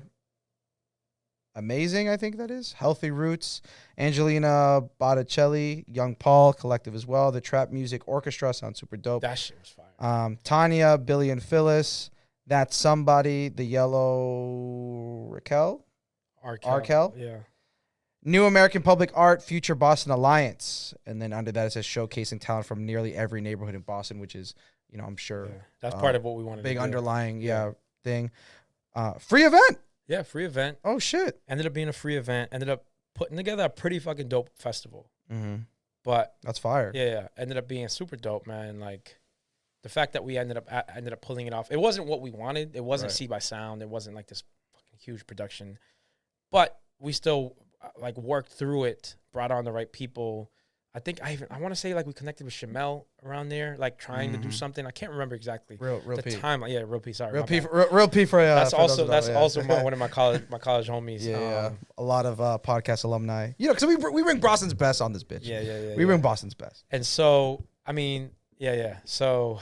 Amazing, I think that is, Healthy Roots, Angelina Botticelli, Young Paul, Collective as well, the Trap Music Orchestra, sounds super dope.
That shit was fire.
Tanya, Billy and Phyllis, That's Somebody, The Yellow Raquel, Arkel.
Yeah.
New American Public Art, Future Boston Alliance. And then under that it says showcasing talent from nearly every neighborhood in Boston, which is, I'm sure.
Yeah. That's part of what we wanted
big
to do.
underlying, thing. Free event.
Yeah, free event.
Oh, shit.
Ended up being a free event. Ended up putting together a pretty fucking dope festival.
Mm-hmm.
But
that's fire.
Yeah. Ended up being super dope, man. Like the fact that we ended up pulling it off. It wasn't what we wanted. It wasn't See by Sound. It wasn't like this fucking huge production. But we still like worked through it, brought on the right people. I think I want to say like we connected with Shamel around there, like trying to do something. I can't remember exactly.
Real
the
P.
time. Yeah, Real P. Sorry,
Real P. For
that's also one of my college homies.
Yeah, a lot of podcast alumni. Because we bring Boston's best on this bitch.
Yeah.
We bring Boston's best.
And so I mean, yeah. So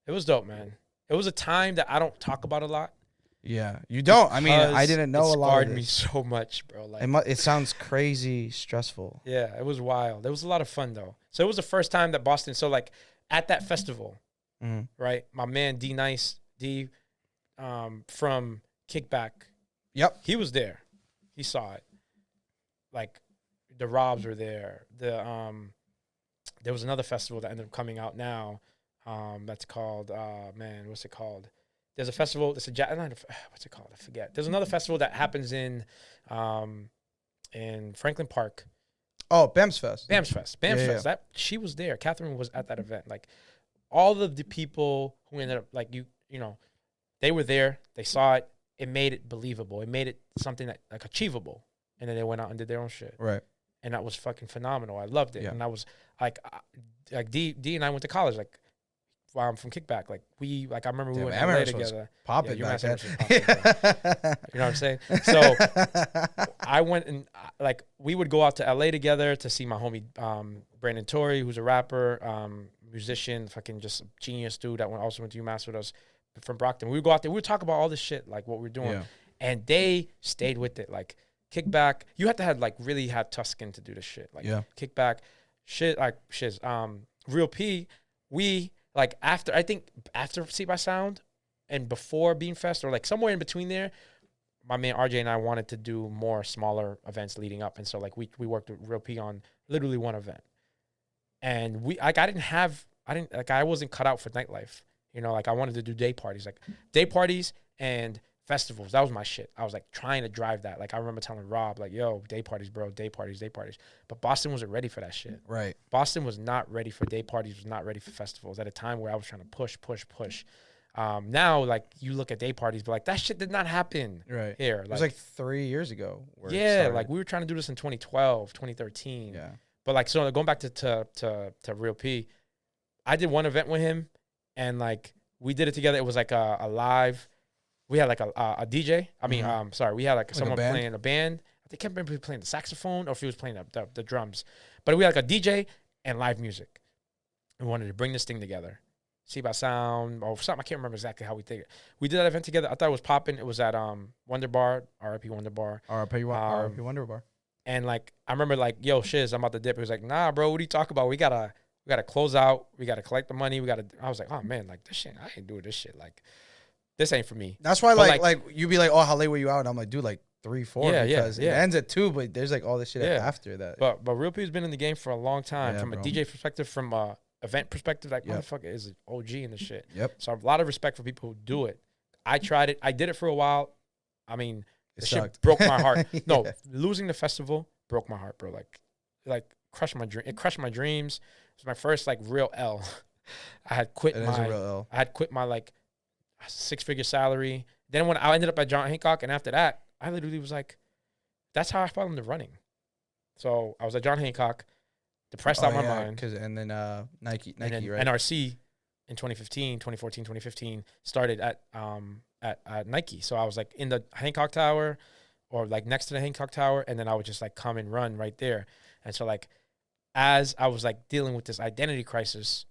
it was dope, man. It was a time that I don't talk about a lot.
Yeah, you don't. I mean, I didn't know a lot. It
scarred me so much, bro. Like
it sounds crazy stressful.
Yeah, it was wild. It was a lot of fun though. So it was the first time that Boston. So like at that festival, right? My man D Nice D, from Kickback.
Yep,
he was there. He saw it. Like the Robs were there. There was another festival that ended up coming out now. That's called what's it called? There's a festival. What's it called? I forget. There's another festival that happens in Franklin Park.
Oh, Bam's Fest.
Bam's Fest. That she was there. Catherine was at that event. Like all of the people who ended up like you know, they were there. They saw it. It made it believable. It made it something that like achievable. And then they went out and did their own shit.
Right.
And that was fucking phenomenal. I loved it. Yeah. And I was like D and I went to college. Like from Kickback. Like I remember we went to LA together.
Popping back then.
You know what I'm saying? So I went and like we would go out to LA together to see my homie Brandon Torrey, who's a rapper, musician, fucking just a genius dude that also went to UMass with us from Brockton. We would go out there. We would talk about all this shit, like what we're doing. Yeah. And they stayed with it. Like Kickback, you have to have like really have tough skin to do this shit. Like Kickback, shit, like shiz. Real P, we like after Seat by Sound and before Bean Fest or like somewhere in between there, my man RJ and I wanted to do more smaller events leading up. And so like we worked with Real P on literally one event. And I wasn't cut out for nightlife. You know, like I wanted to do day parties and festivals. That was my shit. I was like trying to drive that. Like I remember telling Rob, like, yo, day parties, bro, day parties. But Boston wasn't ready for that shit.
Right.
Boston was not ready for day parties, was not ready for festivals at a time where I was trying to push. Now, like you look at day parties, but like that shit did not happen here.
It was like 3 years ago.
Yeah, like we were trying to do this in 2012, 2013.
Yeah.
But like, so going back to Real P, I did one event with him and like we did it together. It was like a live. We had like a DJ. I mean, we had like someone playing a band. I can't remember if he was playing the saxophone or if he was playing the drums. But we had like a DJ and live music. We wanted to bring this thing together. Seat by Sound or something. I can't remember exactly how we did it. We did that event together. I thought it was popping. It was at Wonder Bar, RIP Wonder Bar.
RIP Wonder Bar.
And like I remember like, yo, shiz, I'm about to dip. He was like, nah, bro, what are you talking about? We gotta close out. We gotta collect the money. I was like, oh man, like this shit, I ain't doing this shit. Like this ain't for me.
That's why like you be like, oh, how late were you out? And I'm like, dude, like 3, 4 because it ends at 2, but there's like all this shit after that.
But Real P's been in the game for a long time. From a DJ perspective, from a event perspective, like motherfucker is an OG in this shit.
Yep.
So I have a lot of respect for people who do it. I tried it. I did it for a while. I mean, the shit broke my heart. No, losing the festival broke my heart, bro. Like crushed my dream. It crushed my dreams. It was my first like real L. I had quit my like 6-figure salary. Then when I ended up at John Hancock, and after that, I literally was like, that's how I fell into running. So I was at John Hancock, depressed out my mind.
And then Nike,
and then
right?
NRC in 2015, started at Nike. So I was like in the Hancock Tower or like next to the Hancock Tower, and then I would just like come and run right there. And so like as I was like dealing with this identity crisis,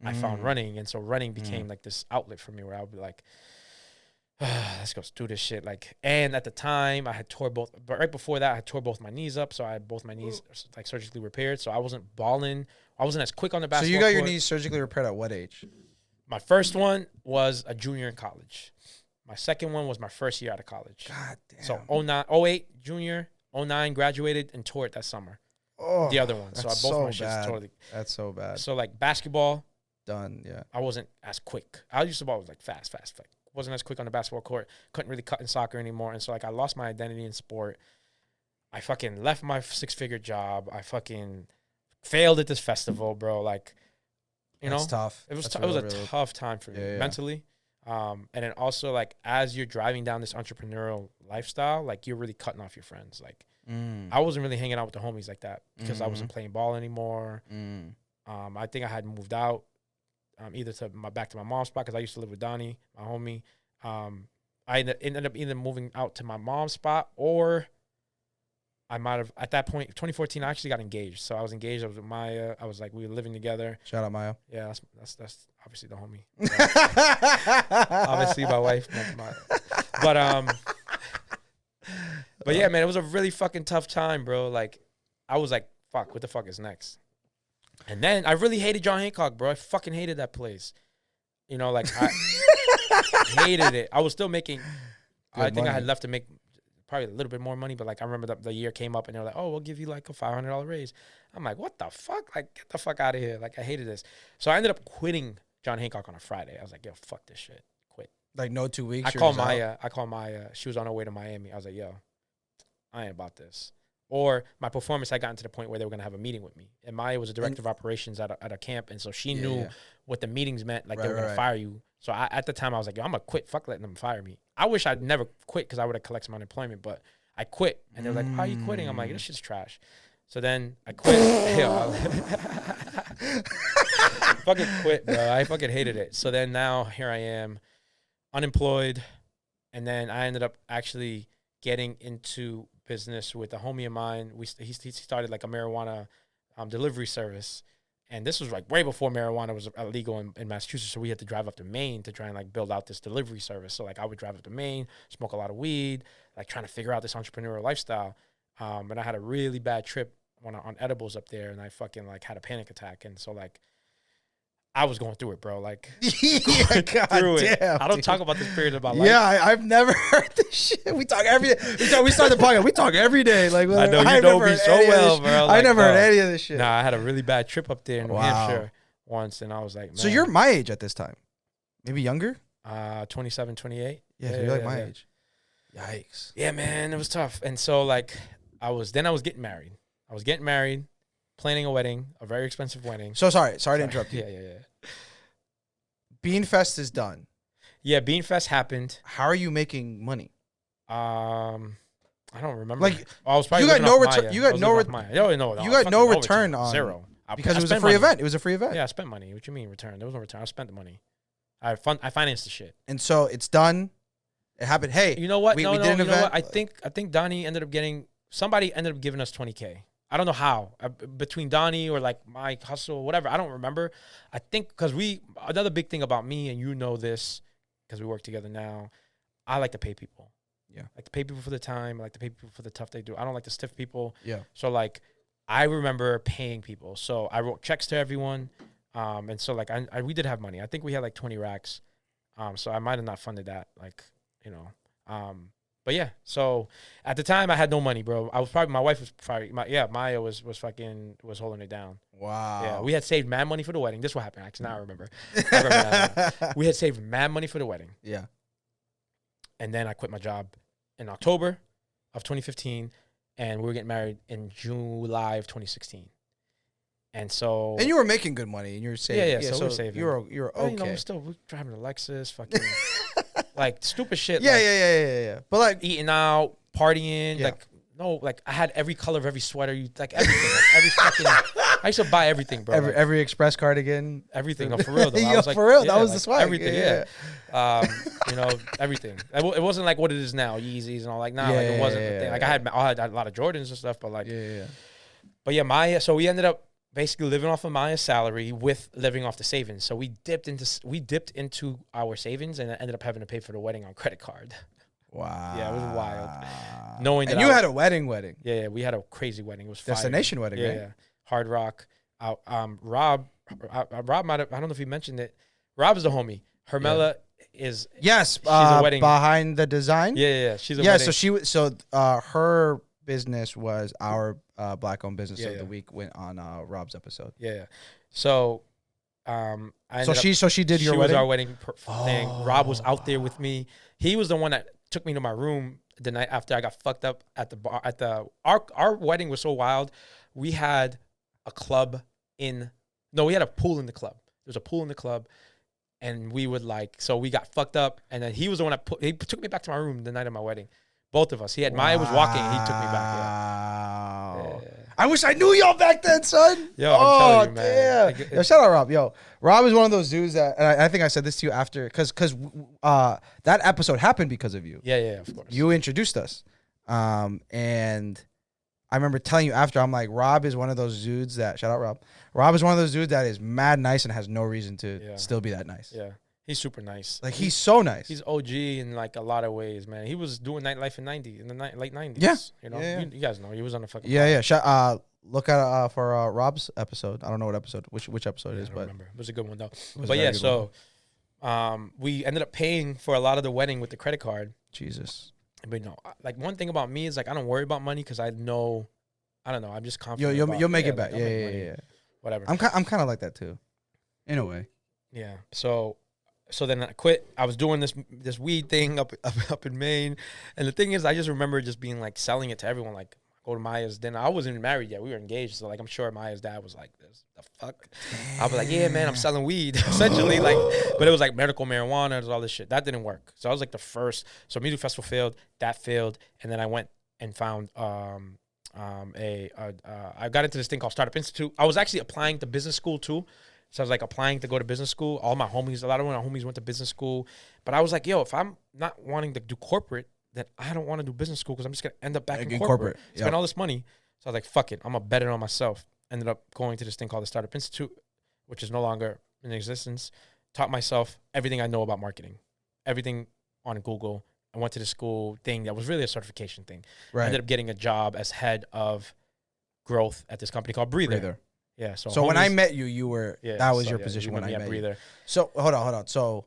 I found running. And so running became like this outlet for me where I would be like, let's go do this shit. Like, and at the time I had but right before that I had tore both my knees up. So I had both my knees like surgically repaired. So I wasn't balling. I wasn't as quick on the basketball
So you got your knees surgically repaired at what age?
My first one was a junior in college. My second one was my first year out of college.
God damn.
So 08 junior, 09 graduated and tore it that summer.
Oh,
the other one. So both my shits totally.
That's so bad.
So like basketball.
Done, yeah.
I wasn't as quick. I used to ball was like fast. Like wasn't as quick on the basketball court. Couldn't really cut in soccer anymore. And so like I lost my identity in sport. I fucking left my 6-figure job. I fucking failed at this festival, bro. Like,
That's tough.
It was a tough time for me mentally. And then also like as you're driving down this entrepreneurial lifestyle, like you're really cutting off your friends. Like I wasn't really hanging out with the homies like that because I wasn't playing ball anymore. I think I had moved out either back to my mom's spot because I used to live with Donnie, my homie. I ended up either moving out to my mom's spot or I might have, at that point, 2014, I actually got engaged. So I was engaged. I was with Maya. I was like, we were living together.
Shout out Maya.
Yeah, that's obviously the homie. Obviously my wife. But yeah, man, it was a really fucking tough time, bro. Like, I was like, fuck, what the fuck is next? And then I really hated John Hancock, bro. I fucking hated that place. You know, like, I hated it. I was still making, I think I had left to make probably a little bit more money, but like I remember the year came up and they were like, oh, we'll give you like a $500 raise. I'm like, what the fuck? Like, get the fuck out of here. Like, I hated this. So I ended up quitting John Hancock on a Friday. I was like, yo, fuck this shit. Quit.
Like no 2 weeks.
I called Maya. She was on her way to Miami. I was like, yo, I ain't about this. Or my performance had gotten to the point where they were going to have a meeting with me. And Maya was a director of operations at a camp. And so she knew what the meetings meant. Like, they were going to fire you. So at the time, I was like, yo, I'm going to quit. Fuck letting them fire me. I wish I'd never quit because I would have collected some unemployment. But I quit. And they were like, why are you quitting? I'm like, this shit's trash. So then I quit. Yo, fucking quit, bro. I fucking hated it. So then now here I am, unemployed. And then I ended up actually getting into business with a homie of mine. He started like a marijuana delivery service, and this was like way before marijuana was illegal in Massachusetts. So we had to drive up to Maine to try and like build out this delivery service. So like I would drive up to Maine, smoke a lot of weed, like trying to figure out this entrepreneurial lifestyle. And I had a really bad trip on edibles up there, and I fucking like had a panic attack. And so like I was going through it, bro. Like,
yeah, God damn,
I don't talk about this period of my life.
Yeah, I've never heard this shit. We talk every day. We start the podcast. We talk every day. Like,
I know you know me so well, bro.
I never heard any of this shit.
Nah, I had a really bad trip up there in New Hampshire once, and I was like, man.
So you're my age at this time, maybe younger.
27, 28.
Yeah, so you're like my age. Yikes.
Yeah, man, it was tough. And so like I was getting married. Planning a wedding, a very expensive wedding.
So sorry to interrupt you.
Yeah.
Beanfest is done.
Yeah, Beanfest happened.
How are you making money?
I don't remember.
Like,
I was probably
you got no return. You got no return on
zero
because it was a free event. It was a free event.
Yeah, I spent money. What you mean return? There was no return. I spent the money. I financed the shit.
And so it's done. It happened. Hey,
you know what?
We did an event.
I think Donnie somebody ended up giving us $20K. I don't know how, between Donnie or like my hustle, whatever. I don't remember. I think because another big thing about me, and you know this because we work together now, I like to pay people.
Yeah.
I like to pay people for the time. I like to pay people for the tough they do. I don't like to stiff people.
Yeah.
So like, I remember paying people. So I wrote checks to everyone. And so like, we did have money. I think we had like 20 racks. So I might have not funded that. Like, you know, but yeah, so at the time I had no money, bro. My wife was probably, Maya was holding it down.
Wow.
Yeah, we had saved mad money for the wedding. This is what happened, actually. Now I remember that. We had saved mad money for the wedding.
Yeah.
And then I quit my job in October of 2015, and we were getting married in July of 2016. And so.
And you were making good money, and you were saving.
Yeah, so we were saving.
You were okay.
You know, we're driving a Lexus, fucking. Like stupid shit.
Yeah. But like
eating out, partying, like I had every color of every sweater, like everything, like every fucking. I used to buy everything, bro.
Every Express cardigan,
everything. No, for real though.
I was like, for real, that was the swag.
Everything, yeah. You know, everything. It wasn't like what it is now, Yeezys and all. Like, like it wasn't the thing. Like I had a lot of Jordans and stuff, but like, But yeah, Maya. So we ended up basically living off of Maya's salary with living off the savings. So we dipped into our savings and ended up having to pay for the wedding on credit card.
Wow.
Yeah, it was wild. Knowing that
you had a wedding.
Yeah, we had a crazy wedding. It was
destination wedding, right?
Yeah. Hard Rock. Rob might have, I don't know if he mentioned it. Rob is a homie. Hermela is she's a wedding
behind the design.
Yeah. She's a wedding.
Her business was our black-owned business of the week went on Rob's episode.
Yeah. So,
she did your wedding. She was
our wedding thing. Rob was out there with me. He was the one that took me to my room the night after I got fucked up at the bar. Our wedding was so wild. We had a club we had a pool in the club. There was a pool in the club. And we would we got fucked up. And then he was the one he took me back to my room the night of my wedding. Both of us. Maya was walking and he took me back. Yeah.
I wish I knew y'all back then, son.
Yo, I'm telling you, man.
Damn. Yo, shout out Rob. Yo, Rob is one of those dudes that, and I think I said this to you after, because that episode happened because of you.
Yeah, of course.
You introduced us. And I remember telling you after, I'm like, Rob is one of those dudes that, shout out Rob. Rob is one of those dudes that is mad nice and has no reason to still be that nice.
Yeah. He's super nice.
Like, he's so nice.
He's OG in like a lot of ways, man. He was doing nightlife in the late 90s.
Yeah.
You know, you guys know. He was on the fucking
look at for Rob's episode. I don't know what episode, which episode it is, but
remember. It was a good one though. But yeah, so we ended up paying for a lot of the wedding with the credit card.
Jesus.
But no, like one thing about me is like I don't worry about money because I don't know. I'm just confident.
You'll make it back. Yeah.
Whatever.
I'm kind of like that too, in a way.
Yeah. So So then I quit. I was doing this weed thing up in Maine, and the thing is, I just remember just being like selling it to everyone. Like, go to Maya's dinner. I wasn't even married yet. We were engaged, so like I'm sure Maya's dad was like, "This the fuck." I was like, "Yeah, man, I'm selling weed." Essentially, like, but it was like medical marijuana and all this shit. That didn't work. So I was like the first. So music festival failed. That failed, and then I went and found I got into this thing called Startup Institute. I was actually applying to business school too. So I was like applying to go to business school. All my homies, a lot of my homies went to business school. But I was like, yo, if I'm not wanting to do corporate, then I don't want to do business school because I'm just going to end up back in corporate. Spend all this money. So I was like, fuck it. I'm going to bet it on myself. Ended up going to this thing called the Startup Institute, which is no longer in existence. Taught myself everything I know about marketing. Everything on Google. I went to the school thing that was really a certification thing. Right. I ended up getting a job as head of growth at this company called Breather. Yeah. So
when I met you, you were that was your position when I met you. So hold on. So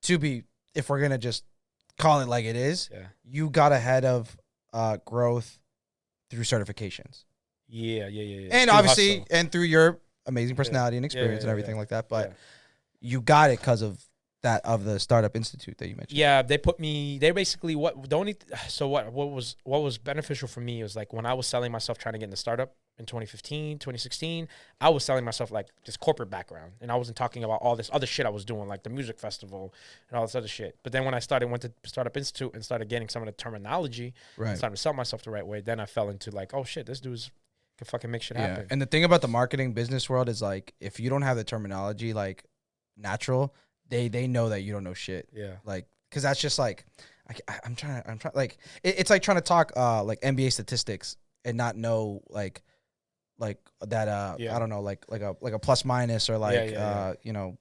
if we're gonna just call it like it is, you got ahead of growth through certifications.
Yeah.
And obviously, and through your amazing personality and experience and everything like that. But you got it because of that of the Startup Institute that you mentioned.
Yeah, they basically what was beneficial for me was like when I was selling myself trying to get into startup in 2015, 2016, I was selling myself like this corporate background, and I wasn't talking about all this other shit I was doing, like the music festival and all this other shit. But then when I went to Startup Institute and started getting some of the terminology, and started to sell myself the right way, then I fell into like, oh shit, this dude's can fucking make shit happen.
And the thing about the marketing business world is like, if you don't have the terminology like natural, they know that you don't know shit. Yeah. Like, cause that's just like, I'm trying like, it's like trying to talk like NBA statistics and not know like that I don't know like a plus minus or like you know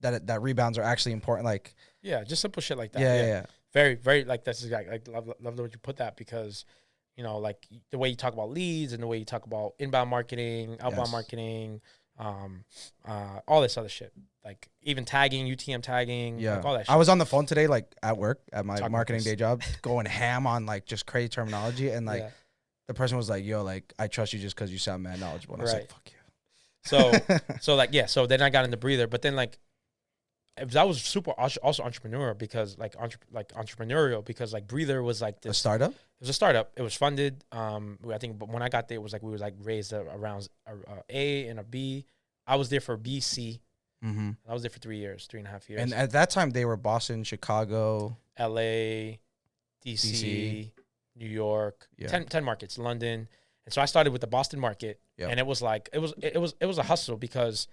that rebounds are actually important, like
just simple shit like that. Yeah. Very, very like that's exactly like love the way you put that, because you know like the way you talk about leads and the way you talk about inbound marketing, outbound marketing, all this other shit, like even tagging, UTM tagging, like all that shit.
I was on the phone today, like at work at my marketing day job, going ham on like just crazy terminology, and like the person was like, yo, like I trust you just because you sound mad knowledgeable, and I was like, fuck you.
So like so then I got into Breather, but then like I was super also entrepreneurial because entrepreneurial because like Breather was like this
a startup.
It was a startup. It was funded. I think, but when I got there, it was like we was like raised around a A and a B. I was there for B, C. Mm-hmm. I was there for 3.5 years.
And at that time, they were Boston, Chicago,
L.A., DC, New York, 10 markets, London. And so I started with the Boston market, and it was like it was a hustle because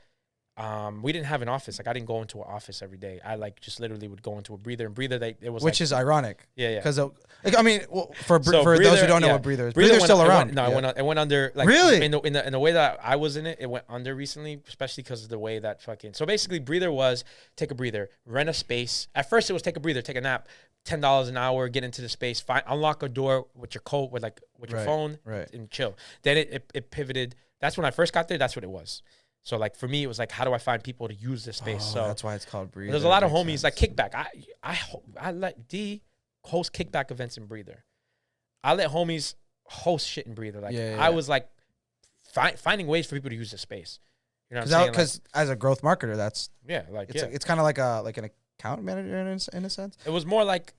we didn't have an office. Like I didn't go into an office every day. I like just literally would go into a Breather, and Breather it was
which
like,
is ironic.
Yeah.
Because like, I mean, for Breather, those who don't know what Breather is, Breather's still around.
It went under. Like,
really?
In the way that I was in it, it went under recently, especially because of the way that fucking. So basically, Breather was take a breather, rent a space. At first, it was take a breather, take a nap. $10 an hour, get into the space, unlock a door with your coat, with your phone, and chill. Then it pivoted. That's when I first got there. That's what it was. So like for me, it was like, how do I find people to use this space? So
that's why it's called Breather.
There's a lot of homies like Kickback. I let D host Kickback events in Breather. I let homies host shit in Breather. Like I was like finding ways for people to use the space. You know what I'm saying?
Because as a growth marketer, that's it's kind of like an account manager in a sense.
It was more like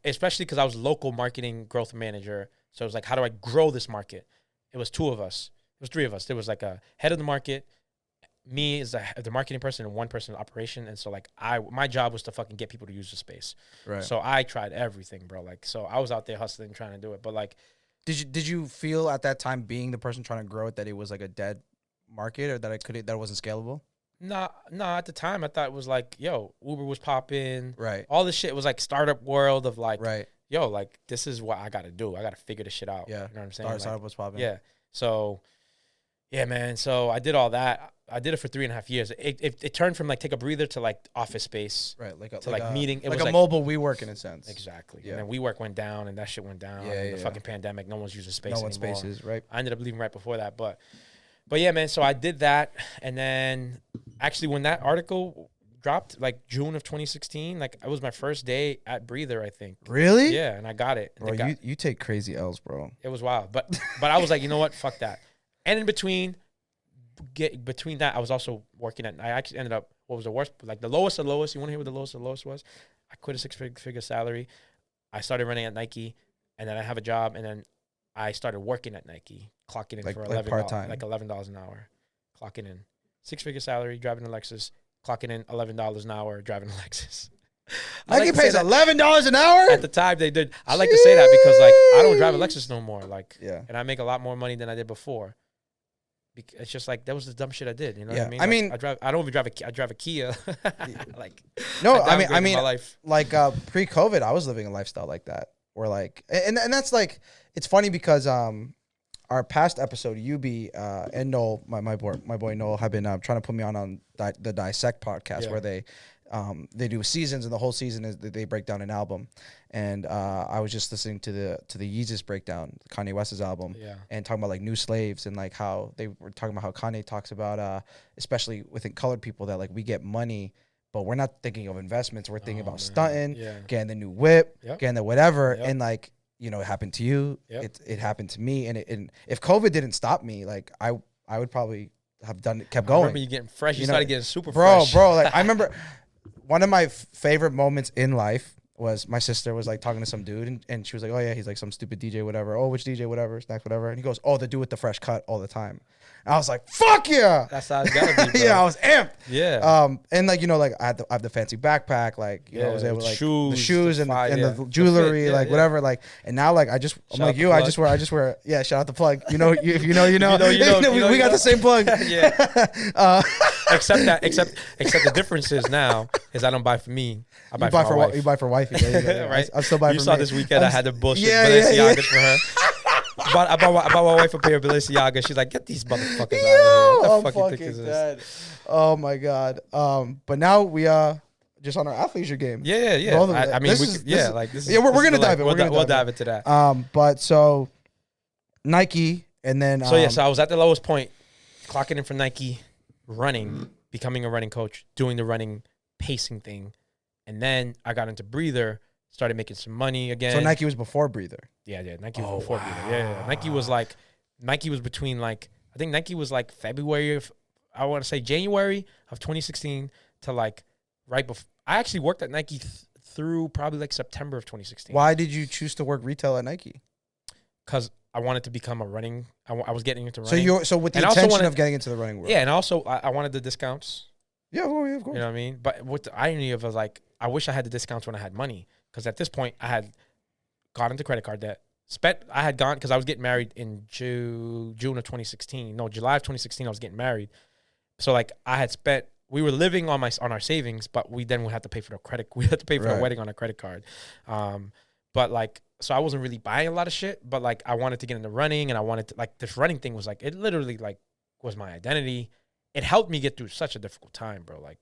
especially because I was local marketing growth manager. So it was like, how do I grow this market? It was 2 of us. It was 3 of us. There was like a head of the market, me as the marketing person, and 1 person in operation. And so like my job was to fucking get people to use the space. Right. So I tried everything, bro. Like, so I was out there hustling, trying to do it. But like,
did you feel at that time, being the person trying to grow it, that it was like a dead market, or that it wasn't scalable?
No. At the time, I thought it was like, yo, Uber was popping.
Right.
All this shit was like startup world of like, yo, like this is what I got to do. I got to figure this shit out. Yeah. You know what I'm saying?
Startup was popping.
Yeah. So, yeah, man. So I did all that. I did it for 3.5 years. It turned from like take a breather to like office space.
Right. Like
a meeting. It
like
was
a mobile WeWork in a sense.
Exactly. Yeah. And then WeWork went down, and that shit went down. Yeah. The fucking pandemic. No one's using space anymore.
No one's spaces. Right.
I ended up leaving right before that. But yeah, man. So I did that. And then actually when that article dropped, like June of 2016, like it was my first day at Breather, I think.
Really?
Yeah. And I got it.
Bro, you take crazy L's, bro.
It was wild. But I was like, you know what? Fuck that. And in between that, I was also working I actually ended up what was the worst? Like the lowest of the lowest. You want to hear what the lowest of the lowest was? I quit a six-figure salary. I started running at Nike, and then I have a job, and then I started working at Nike, clocking in
Like
for
part-time.
like $11 an hour, clocking in. Six-figure salary, driving a Lexus, clocking in $11 an hour, driving a Lexus.
Nike pays $11 an hour?
At the time, they did. I like to say that because like I don't drive a Lexus no more. Like,
Yeah.
and I make a lot more money than I did before. It's just like that was the dumb shit I did. You know what I mean?
I mean,
I don't even drive a. I drive a Kia. Like,
no,
I
I mean,
my life.
like pre-COVID, I was living a lifestyle like that, where like, and that's like, it's funny because our past episode, Yubi and Noel, my boy Noel, have been trying to put me on the Dissect podcast, where they do seasons, and the whole season is they break down an album. And I was just listening to the Yeezus breakdown, Kanye West's album, and talking about like New Slaves, and like how they were talking about how Kanye talks about, especially within colored people, that like we get money, but we're not thinking of investments. We're thinking about stunting, getting the new whip, getting the whatever, and like, you know, it happened to you. It happened to me, and if COVID didn't stop me, like I would probably have kept going.
I remember you getting fresh. You started getting super
bro,
fresh.
Bro, like I remember one of my favorite moments in life was my sister was like talking to some dude, and she was like, oh yeah, he's like some stupid DJ, whatever. Oh, which DJ, whatever, snacks, whatever. And he goes, oh, the dude with the fresh cut all the time. And I was like, fuck yeah.
That's how it's gotta be, bro.
Yeah, I was amped.
Yeah.
And like, you know, like I have the fancy backpack, like, you know, I was able to like the shoes and the jewelry, like whatever, like, and now like I'm like you, I just wear, yeah, shout out the plug. You know, if you know, you know. We got the same plug.
Yeah. Except the difference is now is I don't buy for me. I buy for my wife.
You buy for wifey, right? I still buy for me.
You saw this weekend I had the bullshit Balenciagas for her. I bought my wife a pair of Balenciagas. She's like, get these motherfuckers out of here. What the fuck you think this is?
Oh my god. But now we just on our athleisure game.
Yeah. I mean,
we're gonna dive in.
We'll dive into that.
But so Nike, and then
so I was at the lowest point, clocking in for Nike, running, becoming a running coach, doing the running pacing thing, and then I got into Breather, started making some money again.
So Nike was before Breather.
Yeah, Nike was before Breather. Yeah. Nike was between like, I think Nike was like February of, I want to say January of 2016 to like right before. I actually worked at Nike through probably like September of 2016.
Why did you choose to work retail at Nike?
Because I wanted to become a running. I was getting into running.
So with the intention of getting into the running world.
Yeah, and also I wanted the discounts.
Yeah, well, yeah, of course.
You know what I mean? But what the irony of it was like, I wish I had the discounts when I had money. Because at this point, I had got into credit card debt. I had gone, because I was getting married in June of 2016. No, July of 2016, I was getting married. So like I had spent, we were living on our savings, but we had to pay for we had to pay for the wedding on a credit card. But like, so I wasn't really buying a lot of shit, but like I wanted to get into running, and I wanted to, like, this running thing was like, it literally like was my identity. It helped me get through such a difficult time, bro. Like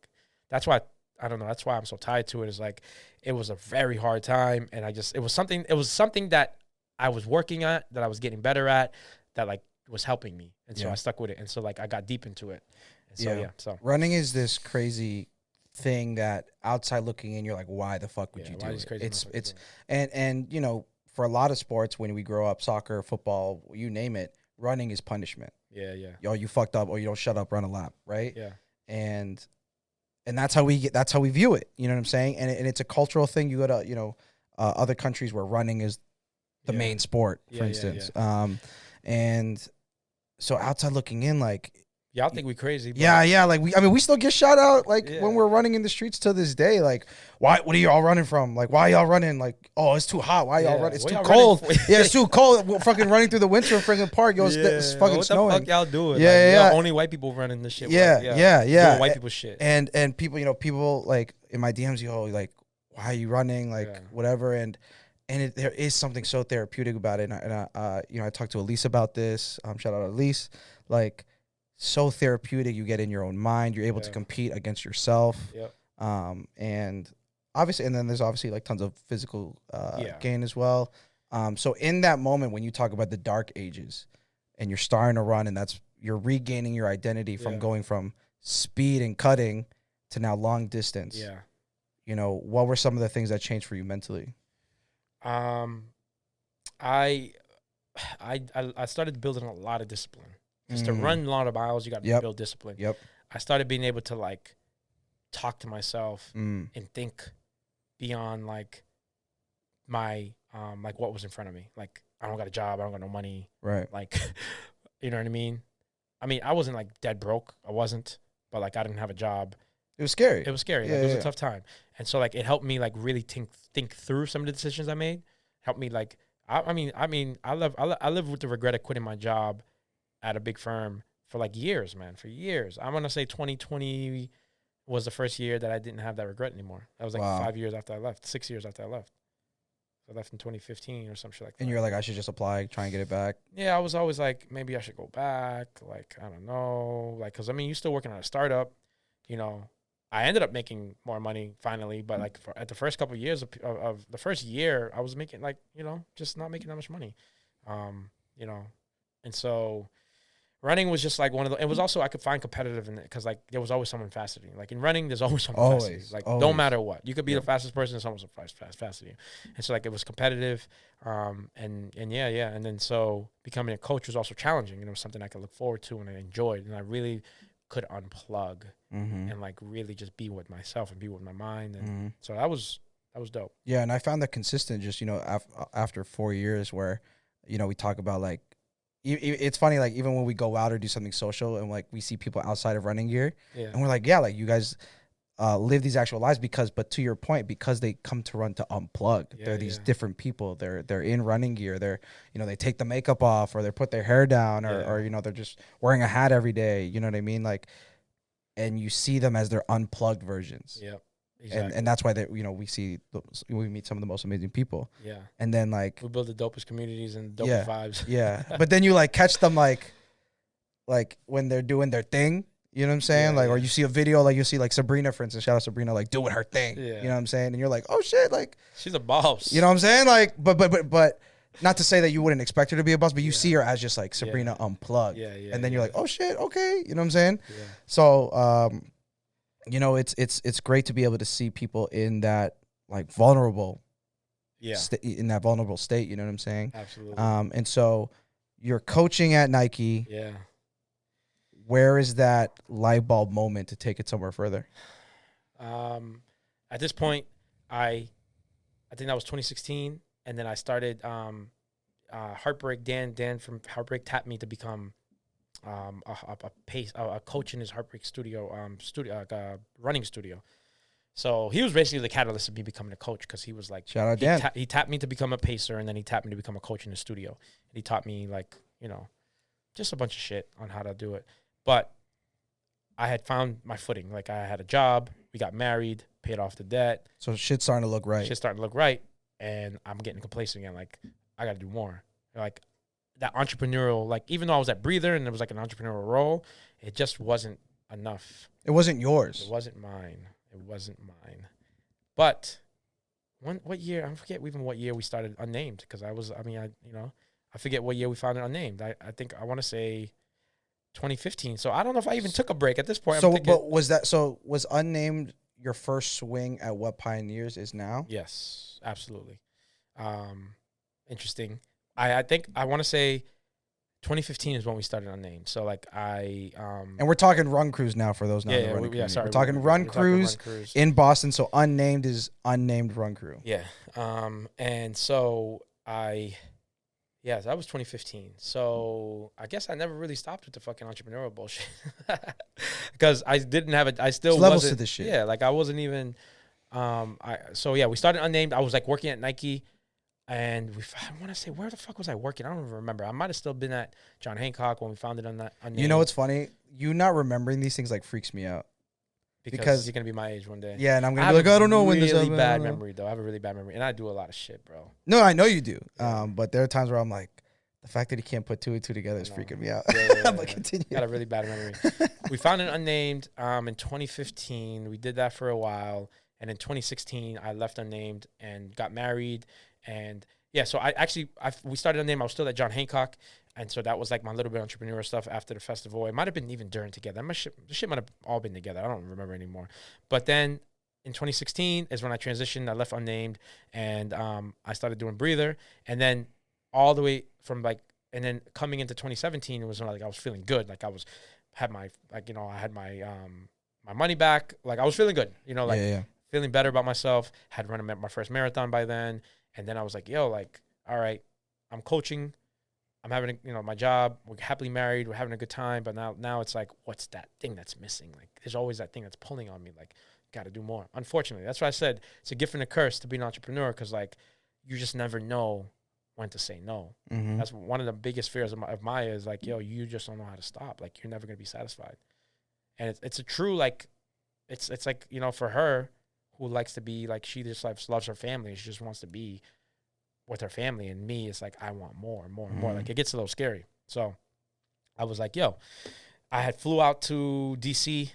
that's why, I don't know, that's why I'm so tied to it. Is like, it was a very hard time, and it was something that I was working at, that I was getting better at, that like was helping me. And so I stuck with it. And so like I got deep into it. And so so
running is this crazy thing that outside looking in, you're like, why the fuck would you do it? It's and you know, for a lot of sports, when we grow up, soccer, football, you name it, running is punishment.
Yeah.
Yo, you fucked up, or you don't shut up, run a lap, right?
Yeah.
And that's how we view it. You know what I'm saying? And it's a cultural thing. You go to, you know, other countries where running is the main sport, for instance. And so outside looking in, like,
y'all think we crazy.
Like we still get shot out like when we're running in the streets to this day. Like, what are y'all running from? Like, why y'all running? Like, oh, it's too hot. Why y'all running? It's too cold. Yeah, it's too cold. We're fucking running through the winter in Franklin Park. Yo, it's fucking snowing.
What the fuck y'all doing? Only white people running this shit.
Yeah.
White people shit.
And people, you know, people like in my DMs, yo, like, why are you running? Like, whatever. And there is something so therapeutic about it. And you know, I talked to Elise about this. Shout out to Elise. Like, so therapeutic. You get in your own mind. You're able to compete against yourself. And obviously, and then there's obviously like tons of physical gain as well. So in that moment when you talk about the dark ages and you're starting to run, and you're regaining your identity from going from speed and cutting to now long distance. Yeah. You know, what were some of the things that changed for you mentally?
I started building a lot of discipline. Just to run a lot of miles, you got to build discipline. I started being able to like talk to myself and think beyond like my like what was in front of me. Like I don't got a job, I don't got no money.
Right.
Like you know what I mean? I mean, I wasn't like dead broke. I wasn't, but like I didn't have a job.
It was scary.
It was scary. Like, it was a tough time. And so like it helped me like really think through some of the decisions I made. Helped me like I mean I live with the regret of quitting my job at a big firm for like years, man, for years. I'm gonna say 2020 was the first year that I didn't have that regret anymore. That was like 5 years after I left, 6 years after I left. I left in 2015 or some shit like that.
And you're like, I should just apply, try and get it back.
Yeah, I was always like, maybe I should go back. Like, I don't know. Like, because, I mean, you're still working on a startup. You know, I ended up making more money finally. But, like, at the first couple of years of the first year, I was making, like, you know, just not making that much money. You know, and so running was just like one of the, it was also, I could find competitive in it because like there was always someone faster than you. Like in running, there's always someone faster than you. Like no matter what, you could be the fastest person and someone's faster than you. And so like it was competitive. And yeah. And then so becoming a coach was also challenging. And it was something I could look forward to and I enjoyed. And I really could unplug and like really just be with myself and be with my mind. And so that was dope.
Yeah. And I found that consistent just, you know, after 4 years where, you know, we talk about like, it's funny, like even when we go out or do something social and like we see people outside of running gear and we're like, yeah, like you guys live these actual lives but to your point, because they come to run to unplug, they're these different people. They're in running gear. They're, you know, they take the makeup off or they put their hair down or, you know, they're just wearing a hat every day. You know what I mean? Like, and you see them as their unplugged versions.
Yep. Exactly.
And that's why we meet some of the most amazing people.
Yeah.
And then like
we build the dopest communities and dopest vibes.
Yeah. But then you like catch them like when they're doing their thing, you know what I'm saying? Or you see a video, like you see like Sabrina, for instance, shout out Sabrina, like doing her thing. Yeah. You know what I'm saying? And you're like, oh shit, like
she's a boss.
You know what I'm saying? Like, but not to say that you wouldn't expect her to be a boss, but you see her as just like Sabrina unplugged. Yeah. And then you're like, oh shit, okay. You know what I'm saying? Yeah. So you know, it's great to be able to see people in that like vulnerable, in that vulnerable state. You know what I'm saying?
Absolutely.
And so you're coaching at Nike.
Yeah.
Where is that light bulb moment to take it somewhere further?
At this point, I think that was 2016, and then I started Heartbreak. Dan from Heartbreak tapped me to become a coach in his Heartbreak running studio. So he was basically the catalyst of me becoming a coach because he was like,
shout out Dan.
He tapped me to become a pacer, and then he tapped me to become a coach in the studio. And he taught me like, you know, just a bunch of shit on how to do it. But I had found my footing. Like I had a job, we got married, paid off the debt.
So shit's starting to look right. And I'm getting complacent again. Like I got to do more. Like that entrepreneurial, like even though I was at Breather and there was like an entrepreneurial role, it just wasn't enough. It wasn't yours.
It wasn't mine. But what year? I forget even what year we started Unnamed because I forget what year we founded Unnamed. I think I want to say 2015. So I don't know if I even took a break at this point.
But was Unnamed your first swing at what Pioneers is now?
Yes, absolutely. Interesting. I think I want to say 2015 is when we started Unnamed. So like and
we're talking Run Cruise now for those not in the running community. We're talking Run Cruise in Boston. So Unnamed is Unnamed Run Crew.
Yeah. And so that was 2015. So I guess I never really stopped with the fucking entrepreneurial bullshit because I didn't have it. I still wasn't.
Levels to this shit.
Yeah. Like I wasn't even, we started Unnamed. I was like working at Nike. And I want to say, where the fuck was I working? I don't even remember. I might have still been at John Hancock when we founded Unnamed.
You know what's funny? You not remembering these things like freaks me out.
Because you're going to be my age one day.
Yeah, and I'm going to be like, I don't know when this happened.
I have a really bad memory, though. I have a really bad memory. And I do a lot of shit, bro.
No, I know you do. But there are times where I'm like, the fact that he can't put two and two together is freaking me out. But continue.
Got a really bad memory. We founded Unnamed in 2015. We did that for a while. And in 2016, I left Unnamed and got married. And yeah, so we started Unnamed. I was still at John Hancock. And so that was like my little bit of entrepreneurial stuff after the festival. It might have been even during together. The shit might have all been together. I don't remember anymore. But then in 2016 is when I transitioned. I left Unnamed and I started doing Breather. And then all the way from and then coming into 2017, it was when I was feeling good. Like I had my my money back. Like I was feeling good, you know, like feeling better about myself. Had run my first marathon by then, and then I was like, yo, like, all right, I'm coaching. I'm having, you know, my job. We're happily married. We're having a good time. But now it's like, what's that thing that's missing? Like, there's always that thing that's pulling on me. Like, got to do more. Unfortunately, that's why I said it's a gift and a curse to be an entrepreneur, because like you just never know when to say no. That's one of the biggest fears of Maya is like, yo, you just don't know how to stop. Like, you're never gonna be satisfied. And it's a true, like, it's like, you know, for her, who likes to be like, she just like loves her family. She just wants to be with her family, and me, it's like I want more and more and more. Like, it gets a little scary. So I was like, yo, I had flew out to DC,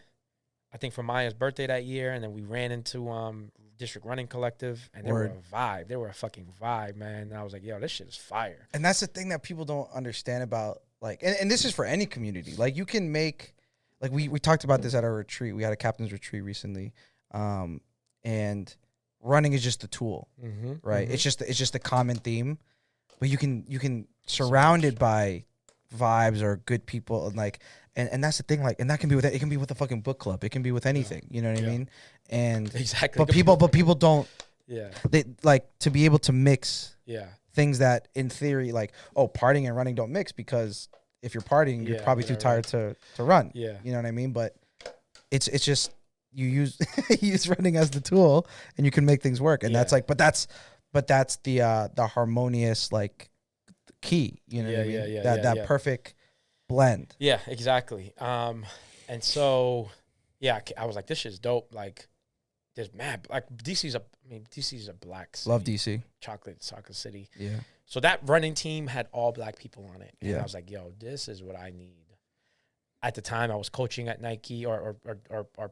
I think for Maya's birthday that year, and then we ran into District Running Collective, and they were a vibe. They were a fucking vibe, man. And I was like, yo, this shit is fire.
And that's the thing that people don't understand about, like, and this is for any community. Like, you can make, like, we talked about this at our retreat. We had a captain's retreat recently, and running is just a tool, right? It's just a common theme, but you can surround it by vibes or good people, and like, and that's the thing, like, and that can be with it can be with a fucking book club, it can be with anything, you know what I mean? And
exactly,
but people don't, they like to be able to mix
yeah
things that in theory, like, oh, partying and running don't mix, because if you're partying, you're probably too tired to run. Yeah. You know what I mean? But it's just you use use running as the tool, and you can make things work. And that's like, but that's the harmonious, like, key. You know what I mean? That perfect blend.
Yeah, exactly. And so I was like, this shit's dope. Like, there's mad, like, DC's a black city.
Love DC.
Chocolate city.
Yeah.
So that running team had all black people on it. And I was like, yo, this is what I need. At the time, I was coaching at Nike or